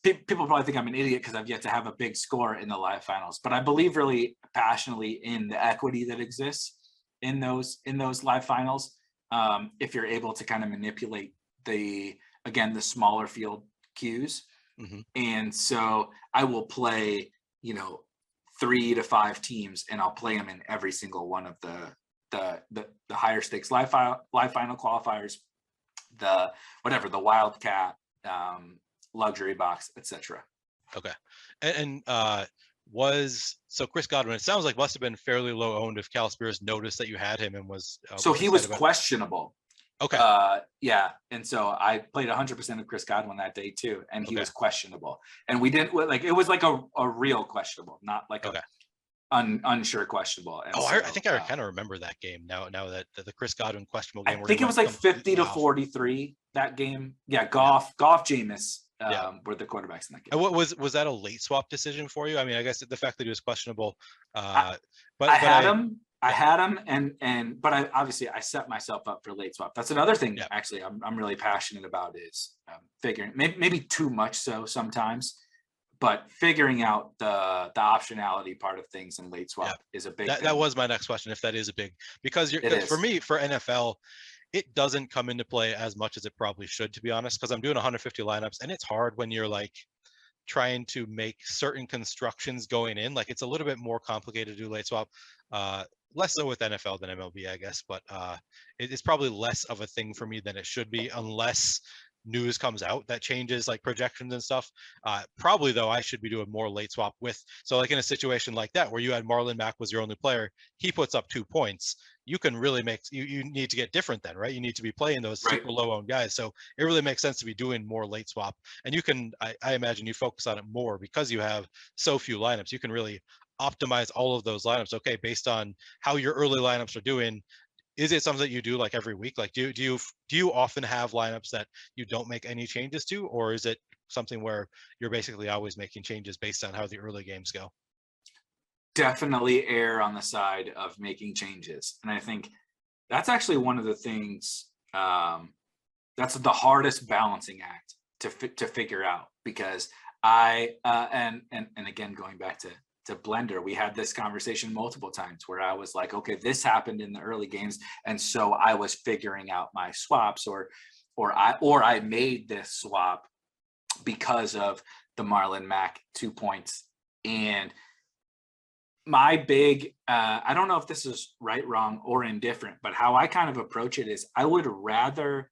people probably think I'm an idiot because I've yet to have a big score in the live finals, but I believe really passionately in the equity that exists in those live finals. If you're able to kind of manipulate the smaller field cues. Mm-hmm. And so I will play, 3 to 5 teams, and I'll play them in every single one of the higher stakes live final qualifiers, the wildcat, luxury box, etc. Okay. And so Chris Godwin, it sounds like must have been fairly low owned if Cal Spears noticed that you had him and was so he was questionable. Okay. Yeah. And so I played 100% of Chris Godwin that day too. And he was questionable. And we didn't it was like a real questionable, not like a unsure questionable. And I think I kind of remember that game now that the Chris Godwin questionable game. I think it was like 50 to 43 that game. Yeah. Goff, Jameis were the quarterbacks in that game. And was that a late swap decision for you? I mean, I guess the fact that he was questionable, I had him, but I set myself up for late swap. That's another thing. Yeah. Actually, I'm really passionate about is figuring maybe too much so sometimes, but figuring out the optionality part of things in late swap is a big. That was my next question. If that is a big, because for me, for NFL, it doesn't come into play as much as it probably should, to be honest, because I'm doing 150 lineups, and it's hard when you're like trying to make certain constructions going in. Like, it's a little bit more complicated to do late swap. Less so with NFL than MLB, I guess, but it's probably less of a thing for me than it should be, unless news comes out that changes like projections and stuff. Probably though, I should be doing more late swap with. So like in a situation like that where you had Marlon Mack was your only player, he puts up 2 points. You can really you need to get different then, right? You need to be playing those super low owned guys. So it really makes sense to be doing more late swap. And you can, I imagine you focus on it more because you have so few lineups. You can really optimize all of those lineups. Okay, based on how your early lineups are doing, is it something that you do like every week? Like, do you often have lineups that you don't make any changes to, or is it something where you're basically always making changes based on how the early games go? Definitely err on the side of making changes, and I think that's actually one of the things that's the hardest balancing act to figure out, because and again, going back to Blender, we had this conversation multiple times where I was like, okay, this happened in the early games, and so I was figuring out my swaps, or I made this swap because of the Marlon Mack 2 points. And my big I don't know if this is right, wrong, or indifferent, but how I kind of approach it is I would rather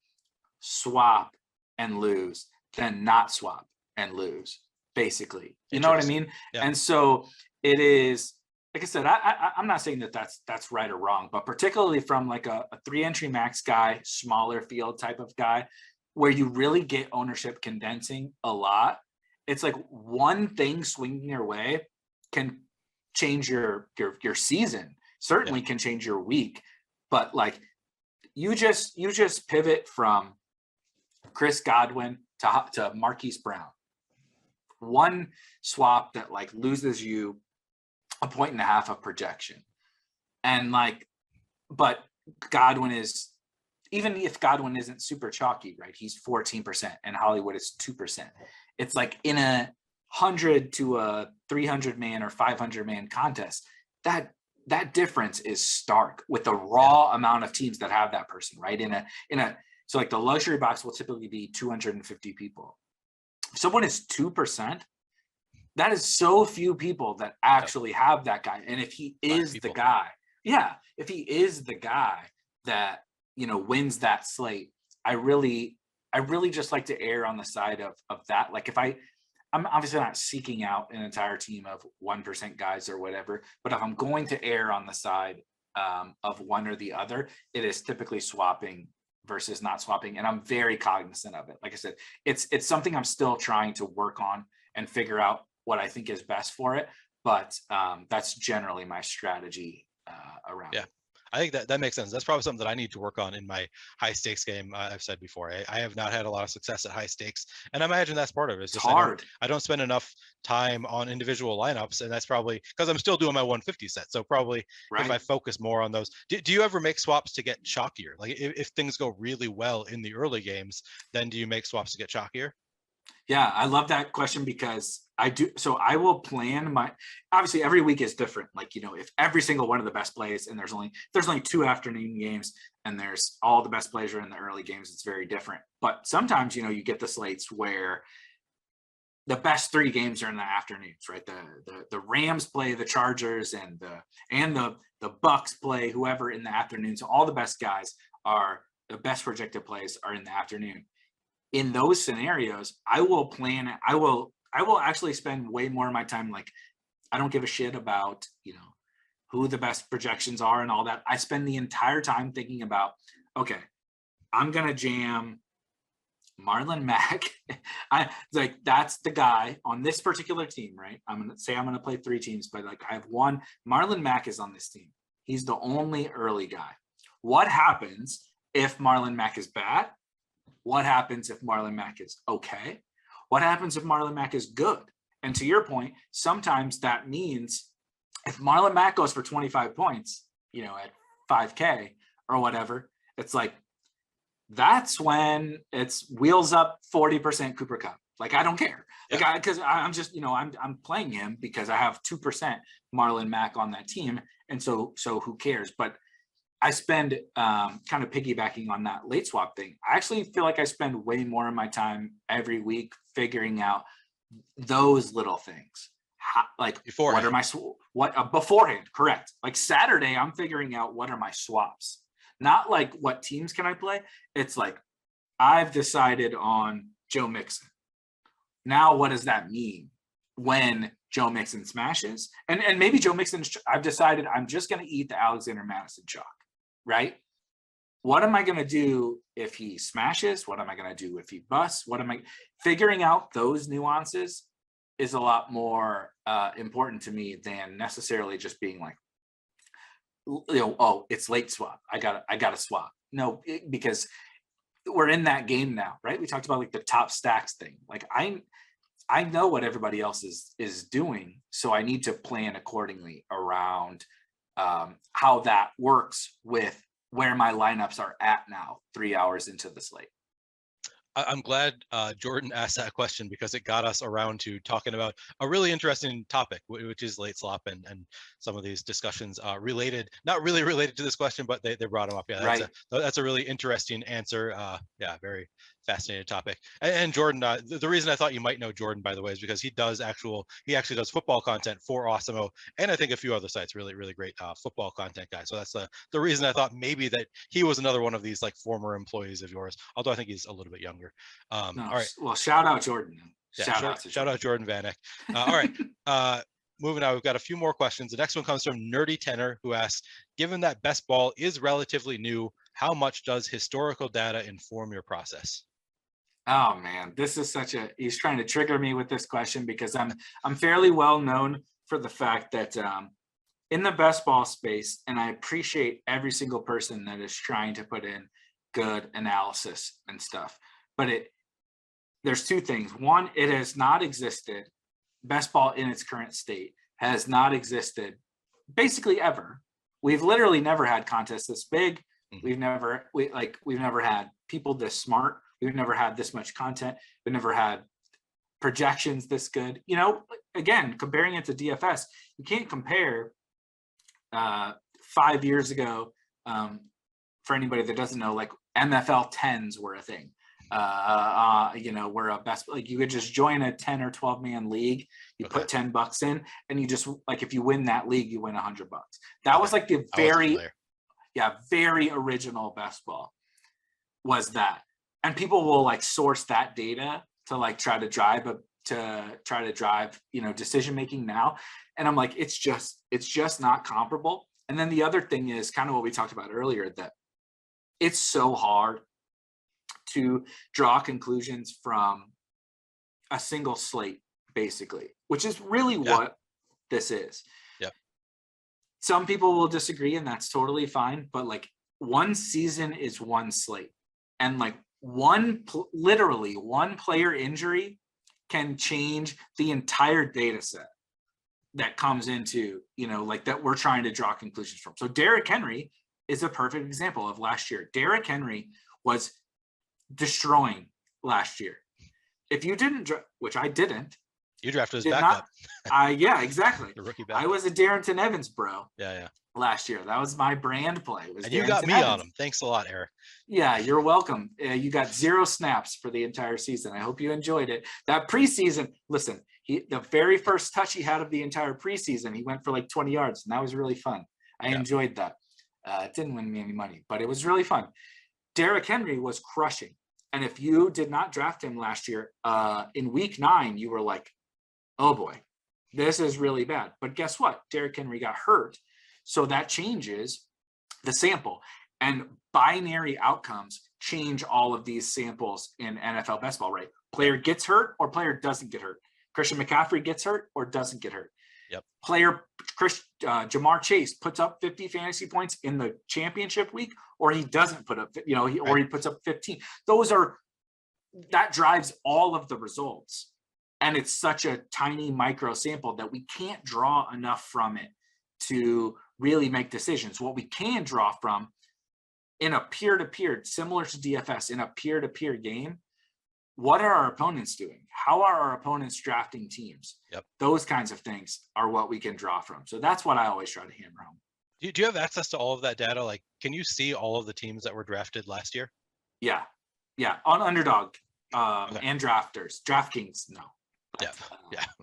swap and lose than not swap and lose, basically. You know what I mean? Yeah. And so it is, like I said, I'm not saying that that's right or wrong, but particularly from like a 3-entry max guy, smaller field type of guy, where you really get ownership condensing a lot, it's like one thing swinging your way can change your season, certainly can change your week. But like you just pivot from Chris Godwin to Marquise Brown. One swap that like loses you 1.5 points of projection. And like, but Godwin is, even if Godwin isn't super chalky, right? He's 14% and Hollywood is 2%. It's like in a 100 to a 300 man or 500 man contest, that difference is stark with the raw amount of teams that have that person, right? So like the luxury box will typically be 250 people. If someone is 2%, that is so few people that actually have that guy. And if he is the guy, if he is the guy that, you know, wins that slate, I really just like to err on the side of that. Like if I'm obviously not seeking out an entire team of 1% guys or whatever, but if I'm going to err on the side of one or the other, it is typically swapping versus not swapping. And I'm very cognizant of it. Like I said, it's something I'm still trying to work on and figure out what I think is best for it. But that's generally my strategy around it. I think that makes sense. That's probably something that I need to work on in my high stakes game. I've said before, I have not had a lot of success at high stakes, and I imagine that's part of it. It's just hard. I don't spend enough time on individual lineups, and that's probably because I'm still doing my 150 set. So probably if I focus more on those. Do you ever make swaps to get chalkier? Like if things go really well in the early games, then do you make swaps to get chalkier? Yeah, I love that question because I do. So I will plan obviously every week is different. Like, you know, if every single one of the best plays and there's only 2 afternoon games and there's all the best plays are in the early games, it's very different. But sometimes, you know, you get the slates where the best 3 games are in the afternoons, right? The Rams play the Chargers and the Bucks play whoever in the afternoon. So all the best guys are the best projected plays are in the afternoon. In those scenarios, I will plan. I will actually spend way more of my time. Like, I don't give a shit about, you know, who the best projections are and all that. I spend the entire time thinking about, okay, I'm going to jam Marlon Mack. That's the guy on this particular team, right? I'm going to play 3 teams, but like I have one, Marlon Mack is on this team. He's the only early guy. What happens if Marlon Mack is bad? What happens if Marlon Mack is okay? What happens if Marlon Mack is good? And to your point, sometimes that means if Marlon Mack goes for 25 points, you know, at 5K or whatever, it's like, that's when it's wheels up 40% Cooper Kupp. Like, I don't care. Like, because I'm just, you know, I'm playing him because I have 2% Marlon Mack on that team. And so who cares? But I spend kind of piggybacking on that late swap thing. I actually feel like I spend way more of my time every week figuring out those little things. Like beforehand. What are my beforehand? Correct. Like Saturday, I'm figuring out what are my swaps. Not like what teams can I play. It's like I've decided on Joe Mixon. Now, what does that mean when Joe Mixon smashes? And maybe Joe Mixon. I've decided I'm just going to eat the Alexander Madison chalk. Right? What am I going to do if he smashes? What am I going to do if he busts? Figuring out those nuances is a lot more important to me than necessarily just being like, you know, oh, it's late swap. I got to swap. No, because we're in that game now, right? We talked about like the top stacks thing. Like I know what everybody else is doing, so I need to plan accordingly around how that works with where my lineups are at now, 3 hours into the slate. I'm glad Jordan asked that question because it got us around to talking about a really interesting topic, which is late swap and some of these discussions not really related to this question, but they brought them up. Yeah, that's a really interesting answer. Very fascinating topic. And Jordan, the reason I thought you might know Jordan, by the way, is because he actually does football content for Awesemo and I think a few other sites. Really, really great football content guy. So that's the reason I thought maybe that he was another one of these like former employees of yours, although I think he's a little bit younger. All right. Well, shout out Jordan. Shout out Jordan Vanek. All right. Moving on, we've got a few more questions. The next one comes from Nerdy Tenor, who asks, given that best ball is relatively new, how much does historical data inform your process? Oh man, this is he's trying to trigger me with this question because I'm fairly well known for the fact that in the best ball space, and I appreciate every single person that is trying to put in good analysis and stuff. But there's 2 things. One, it has not existed. Best ball in its current state has not existed basically ever. We've literally never had contests this big. We've never had people this smart. We've never had this much content. We've never had projections this good. Again, comparing it to DFS, you can't compare 5 years ago. For anybody that doesn't know, like MFL 10s were a thing. Were a best, like you could just join a 10 or 12 man league. You put $10 in, and you just, like, if you win that league, you win $100. That was like the very original best ball was that. And people will like source that data to like try to drive decision making now. And I'm like, it's just not comparable. And then the other thing is kind of what we talked about earlier, that it's so hard to draw conclusions from a single slate, basically, which is really what this is. Yeah. Some people will disagree, and that's totally fine. But like, one season is one slate, and like literally one player injury can change the entire data set that comes into, like that we're trying to draw conclusions from. So Derrick Henry is a perfect example of last year. Derrick Henry was destroying last year. If you didn't, which I didn't. You drafted his backup. Yeah, exactly. The rookie backup. I was a Darrington Evans bro. Yeah. Last year, that was my brand play. And you got me on him. Thanks a lot, Eric. Yeah, you're welcome. You got 0 snaps for the entire season. I hope you enjoyed it. That preseason, listen, the very first touch he had of the entire preseason, he went for like 20 yards, and that was really fun. I enjoyed that. It didn't win me any money, but it was really fun. Derrick Henry was crushing. And if you did not draft him last year, in week 9, you were like, oh boy, this is really bad. But guess what? Derrick Henry got hurt. So that changes the sample, and binary outcomes change all of these samples in NFL best ball, right? Player gets hurt or player doesn't get hurt. Christian McCaffrey gets hurt or doesn't get hurt. Yep. Jamar Chase puts up 50 fantasy points in the championship week, or he doesn't put up, or he puts up 15. That drives all of the results. And it's such a tiny micro sample that we can't draw enough from it to really make decisions. What we can draw from in a peer-to-peer, similar to DFS, in a peer-to-peer game, what are our opponents doing? How are our opponents drafting teams? Yep. Those kinds of things are what we can draw from. So that's what I always try to hammer home. Do you have access to all of that data? Like, can you see all of the teams that were drafted last year? Yeah. On Underdog and Drafters. DraftKings, no. Yeah.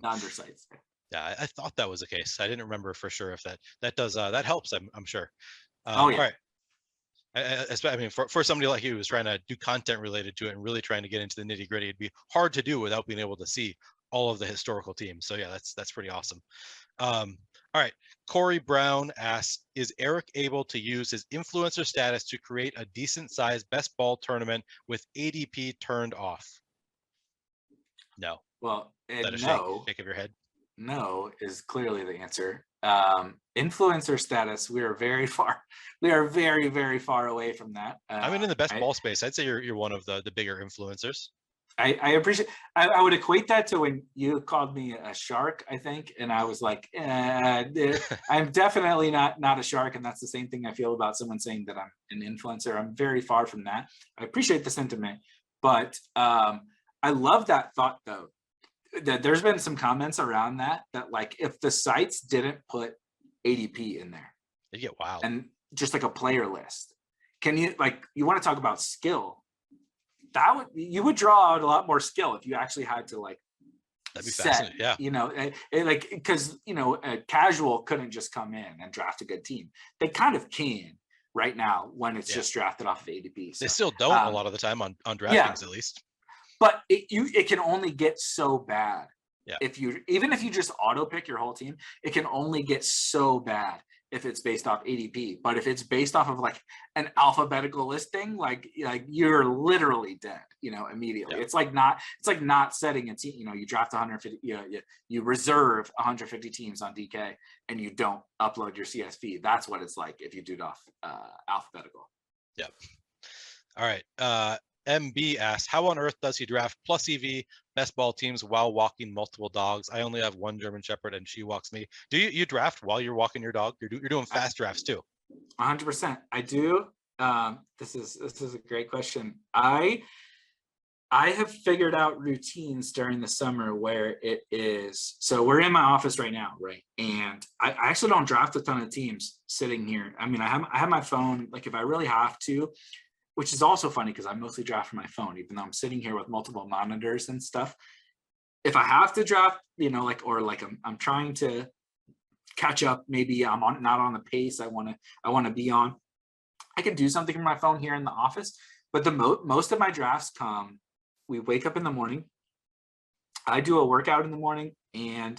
The undersides. Yeah, I thought that was the case. I didn't remember for sure if that does that helps. I'm sure. Yeah. All right. I mean, for somebody like you who's trying to do content related to it and really trying to get into the nitty gritty, it'd be hard to do without being able to see all of the historical teams. So yeah, that's pretty awesome. All right. Corey Brown asks, is Eric able to use his influencer status to create a decent sized best ball tournament with ADP turned off? No. Well, no. Shake of your head. No is clearly the answer. Influencer status, we are very, very far away from that. I mean, in the best ball space, I'd say you're one of the bigger influencers. I appreciate. I would equate that to when you called me a shark, I think, and I was like, I'm definitely not a shark, and that's the same thing I feel about someone saying that I'm an influencer. I'm very far from that. I appreciate the sentiment, but I love that thought though. That there's been some comments around that like if the sites didn't put ADP in there, they get wild, and just like a player list, you want to talk about skill? You would draw out a lot more skill if you actually had to like that'd be fascinating. Yeah, because a casual couldn't just come in and draft a good team. They kind of can right now when it's just drafted off of ADP. So, they still don't a lot of the time on DraftKings at least. But it can only get so bad. Yeah. Even if you just auto pick your whole team, it can only get so bad if it's based off ADP. But if it's based off of like an alphabetical listing, like you're literally dead, immediately. Yeah. It's like not setting a team. You draft 150. You reserve 150 teams on DK, and you don't upload your CSV. That's what it's like if you do it off alphabetical. Yep. All right. MB asks, how on earth does he draft plus EV best ball teams while walking multiple dogs? I only have one German Shepherd and she walks me. Do you draft while you're walking your dog? You're doing fast drafts too. 100%. I do. This is a great question. I have figured out routines during the summer where it is. So we're in my office right now, right? And I actually don't draft a ton of teams sitting here. I mean, I have my phone. Like if I really have to, which is also funny because I mostly draft from my phone, even though I'm sitting here with multiple monitors and stuff. If I have to draft, you know, like or like I'm trying to catch up, maybe I'm not on the pace I want to be on. I can do something from my phone here in the office, but the most of my drafts come. We wake up in the morning. I do a workout in the morning and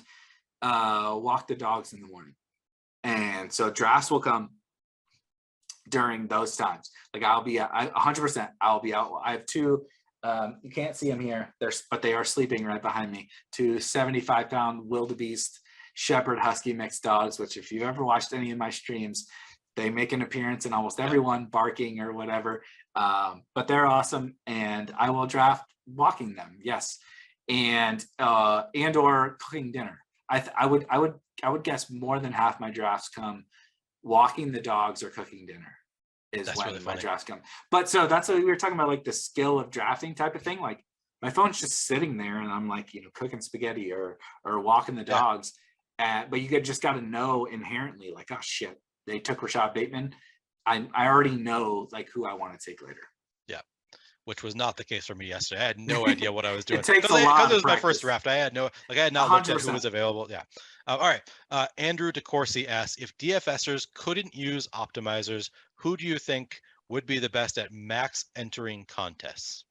walk the dogs in the morning. And so drafts will come during those times. Like I'll be 100%. I'll be out. I have two. You can't see them here. But they are sleeping right behind me. Two 75-pound wildebeest shepherd husky mixed dogs. Which, if you've ever watched any of my streams, they make an appearance in almost every one, barking or whatever. But they're awesome, and I will draft walking them. Yes, and or cooking dinner. I would guess more than half my drafts come walking the dogs or cooking dinner is That's when really my funny. drafts come. But so that's what we were talking about, like the skill of drafting type of thing. Like my phone's just sitting there and I'm like, you know, cooking spaghetti or walking the dogs. But you just got to know inherently, like, oh shit, they took Rashad Bateman. I already know like who I want to take later. Yeah, which was not the case for me yesterday. I had no idea what I was doing. It takes a Because lot it of was my practice. first draft. I had not looked at who 100%. was available. Yeah. All right. Andrew DeCourcy asks, if DFSers couldn't use optimizers, who do you think would be the best at max entering contests?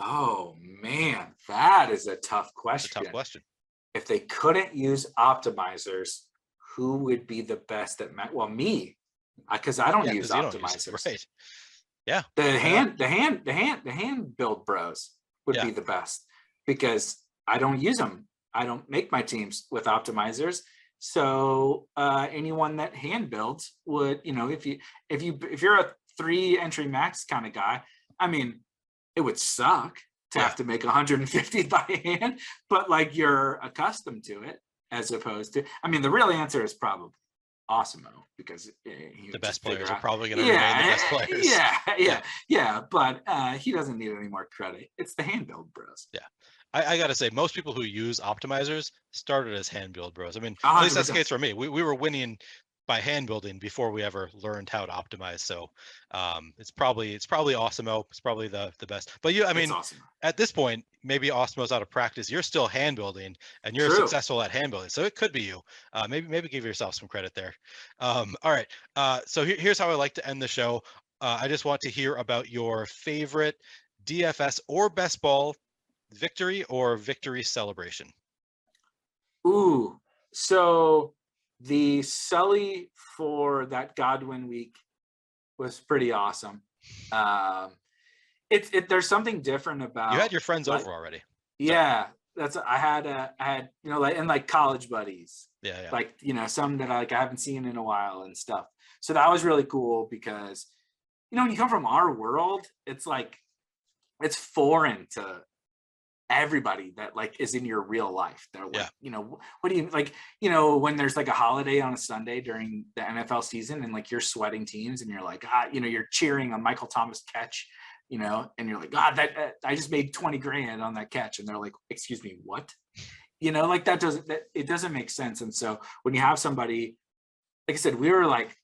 Oh man, that is a tough question. It's a tough question. If they couldn't use optimizers, who would be the best at well, me, because I don't use optimizers. Right. Yeah. The hand build bros would be the best because I don't use them. I don't make my teams with optimizers. So anyone that hand builds would, you know, if you're a 3 entry max kind of guy, I mean, it would suck to have to make 150 by hand, but like you're accustomed to it, as opposed to, I mean, the real answer is probably Awesemo, because the best players are probably going to remain the best players. Yeah, but he doesn't need any more credit. It's the hand build bros. Yeah. I got to say, most people who use optimizers started as hand build bros. I mean, 100%. at least that's the case for me. We were winning by hand building before we ever learned how to optimize. So it's probably Awesemo. It's probably the best. But I mean, at this point, maybe Awesemo's out of practice. You're still hand building, and you're successful at hand building. So it could be you. Maybe give yourself some credit there. All right. So here's how I like to end the show. I just want to hear about your favorite DFS or best ball victory or victory celebration. Ooh, so the Sully for that Godwin week was pretty awesome. There's something different about. You had your friends over already. Yeah, I had you know, like, and like college buddies. Yeah. Like, you know, some that I haven't seen in a while and stuff. So that was really cool because, you know, when you come from our world, it's like it's foreign to everybody that like is in your real life. They're like, you know, what do you like, you know, when there's like a holiday on a Sunday during the NFL season and like you're sweating teams and you're like, you know, you're cheering a Michael Thomas catch, you know, and you're like, God, that I just made 20 grand on that catch. And they're like, excuse me, what? You know, like it doesn't make sense. And so when you have somebody, like I said, we were like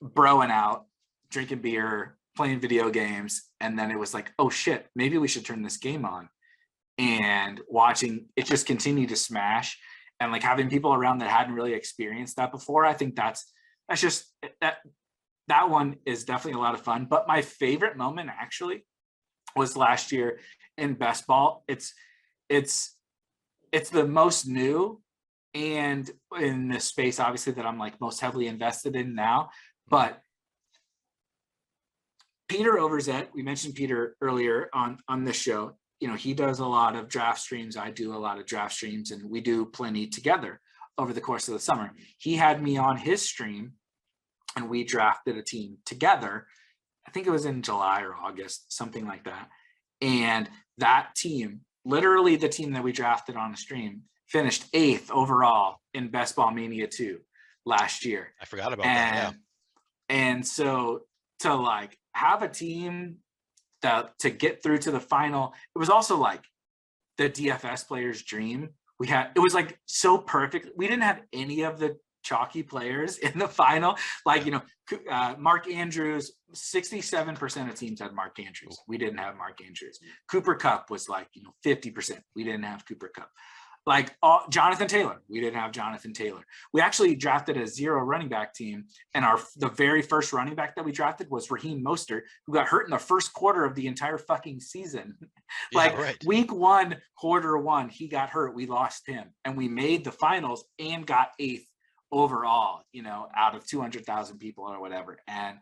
broing out, drinking beer, playing video games. And then it was like, oh shit, maybe we should turn this game on. And watching it just continue to smash, and like having people around that hadn't really experienced that before. I think that's just that one is definitely a lot of fun. But my favorite moment actually was last year in best ball. It's the most new, and in the space obviously that I'm like most heavily invested in now. But Peter Overzet, we mentioned Peter earlier on this show. You know, he does a lot of draft streams. I do a lot of draft streams, and we do plenty together over the course of the summer. He had me on his stream and we drafted a team together. I think it was in July or August, something like that. And that team, literally the team that we drafted on the stream, finished 8th overall in Best Ball Mania 2 last year. I forgot about that. Yeah. And so to like have a team to get through to the final. It was also like the DFS player's dream. It was like so perfect. We didn't have any of the chalky players in the final. Like, Mark Andrews, 67% of teams had Mark Andrews. We didn't have Mark Andrews. Cooper Kupp was like, 50%. We didn't have Cooper Kupp. Like Jonathan Taylor, we didn't have Jonathan Taylor. We actually drafted a 0 running back team, and the very first running back that we drafted was Raheem Mostert, who got hurt in the first quarter of the entire fucking season. Week 1, quarter 1, he got hurt. We lost him, and we made the finals and got 8th overall, out of 200,000 people or whatever. And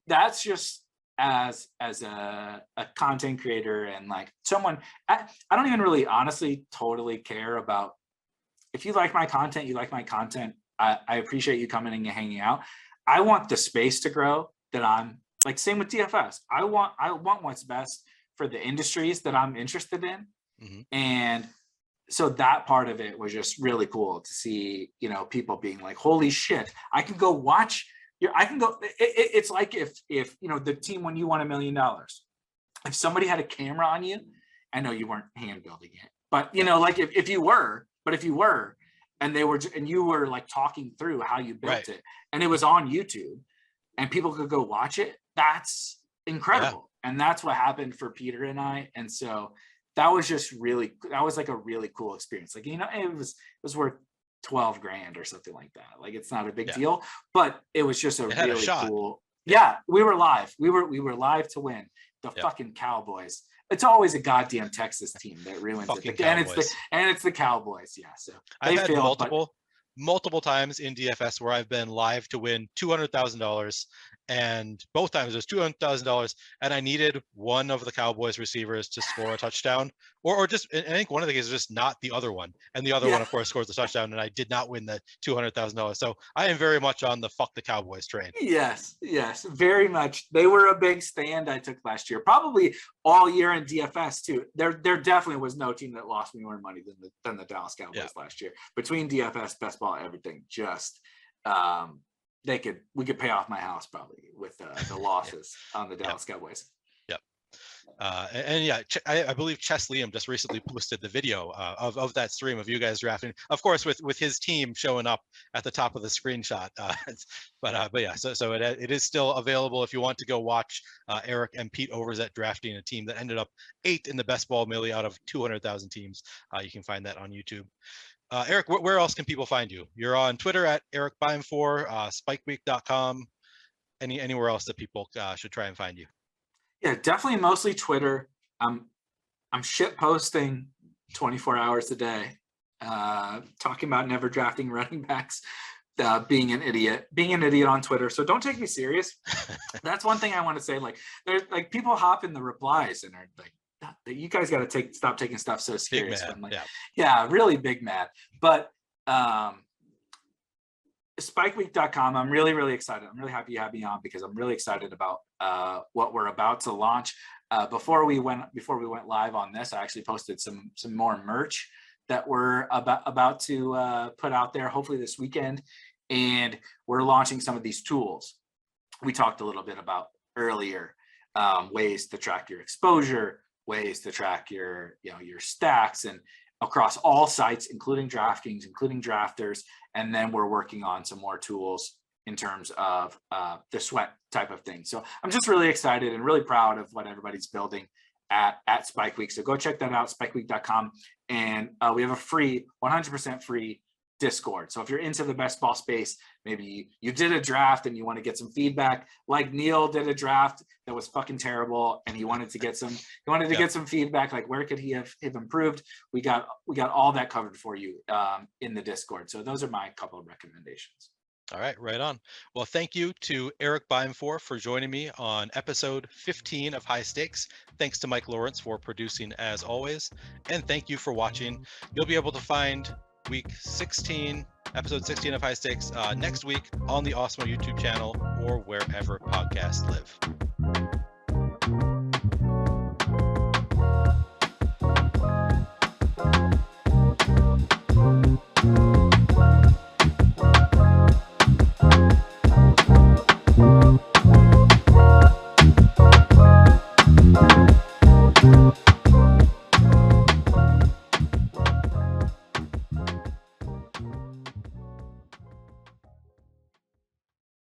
that's just as a content creator and like someone, I don't even really honestly totally care about if you like my content, you like my content. I appreciate you coming and hanging out. I want the space to grow that I'm like, same with DFS. I want what's best for the industries that I'm interested in. Mm-hmm. And so that part of it was just really cool to see, people being like, holy shit, I can go watch. I can go. It's like if the team, when you won $1 million, if somebody had a camera on you, I know you weren't hand building it, but like if you were, and you were like talking through how you built it, and it was on YouTube, and people could go watch it. That's incredible, and that's what happened for Peter and I, and so that was like a really cool experience. Like it was worth $12,000 or something like that. Like it's not a big deal, but it was just a really cool. Yeah, we were live. We were live to win. The fucking Cowboys. It's always a goddamn Texas team that ruins it. And it's the Cowboys. Yeah. So I've had multiple times in DFS where I've been live to win $200,000, and both times it was $200,000, and I needed one of the Cowboys receivers to score a touchdown, or just, I think one of the cases is just not the other one, and the other one of course scores the touchdown, and I did not win the $200,000. So I am very much on the fuck the Cowboys train. Yes, very much. They were a big stand I took last year, probably all year in DFS too. There definitely was no team that lost me more money than the Dallas Cowboys last year. Between DFS, best ball, everything, just we could pay off my house probably with the losses on the Dallas Cowboys. I believe Chess Liam just recently posted the video of that stream of you guys drafting, of course with his team showing up at the top of the screenshot. So it is still available if you want to go watch Erik and Pete Overzet drafting a team that ended up 8th in the best ball millie out of 200,000 teams. You can find that on YouTube. Erik, where else can people find you? You're on Twitter at Erik Beimfohr, spikeweek.com. Anywhere else that people should try and find you? Yeah, definitely mostly Twitter. I'm shit posting 24 hours a day, talking about never drafting running backs, being an idiot on Twitter. So don't take me serious. That's one thing I want to say. Like, there's like people hop in the replies and are like, you guys got to stop taking stuff so serious. I'm like, really big mad. But spikeweek.com, I'm really, really excited. I'm really happy you had me on because I'm really excited about what we're about to launch. Before we went live on this, I actually posted some more merch that we're about to put out there, hopefully this weekend. And we're launching some of these tools we talked a little bit about earlier, ways to track your exposure, ways to track your stacks, and across all sites, including DraftKings, including drafters. And then we're working on some more tools in terms of the sweat type of thing. So I'm just really excited and really proud of what everybody's building at Spike Week. So go check that out, spikeweek.com. And we have a free, 100% free Discord. So if you're into the best ball space, maybe you did a draft and you want to get some feedback, like Neil did a draft that was fucking terrible, and he wanted to get some get some feedback, like where could he have improved. We got all that covered for you in the Discord. So those are my couple of recommendations. All right, right on. Well, thank you to Erik Beimfohr for joining me on episode 15 of High Stakes. Thanks to Mike Lawrence for producing as always. And thank you for watching. You'll be able to find episode 16 of High Stakes next week on the Awesemo YouTube channel or wherever podcasts live.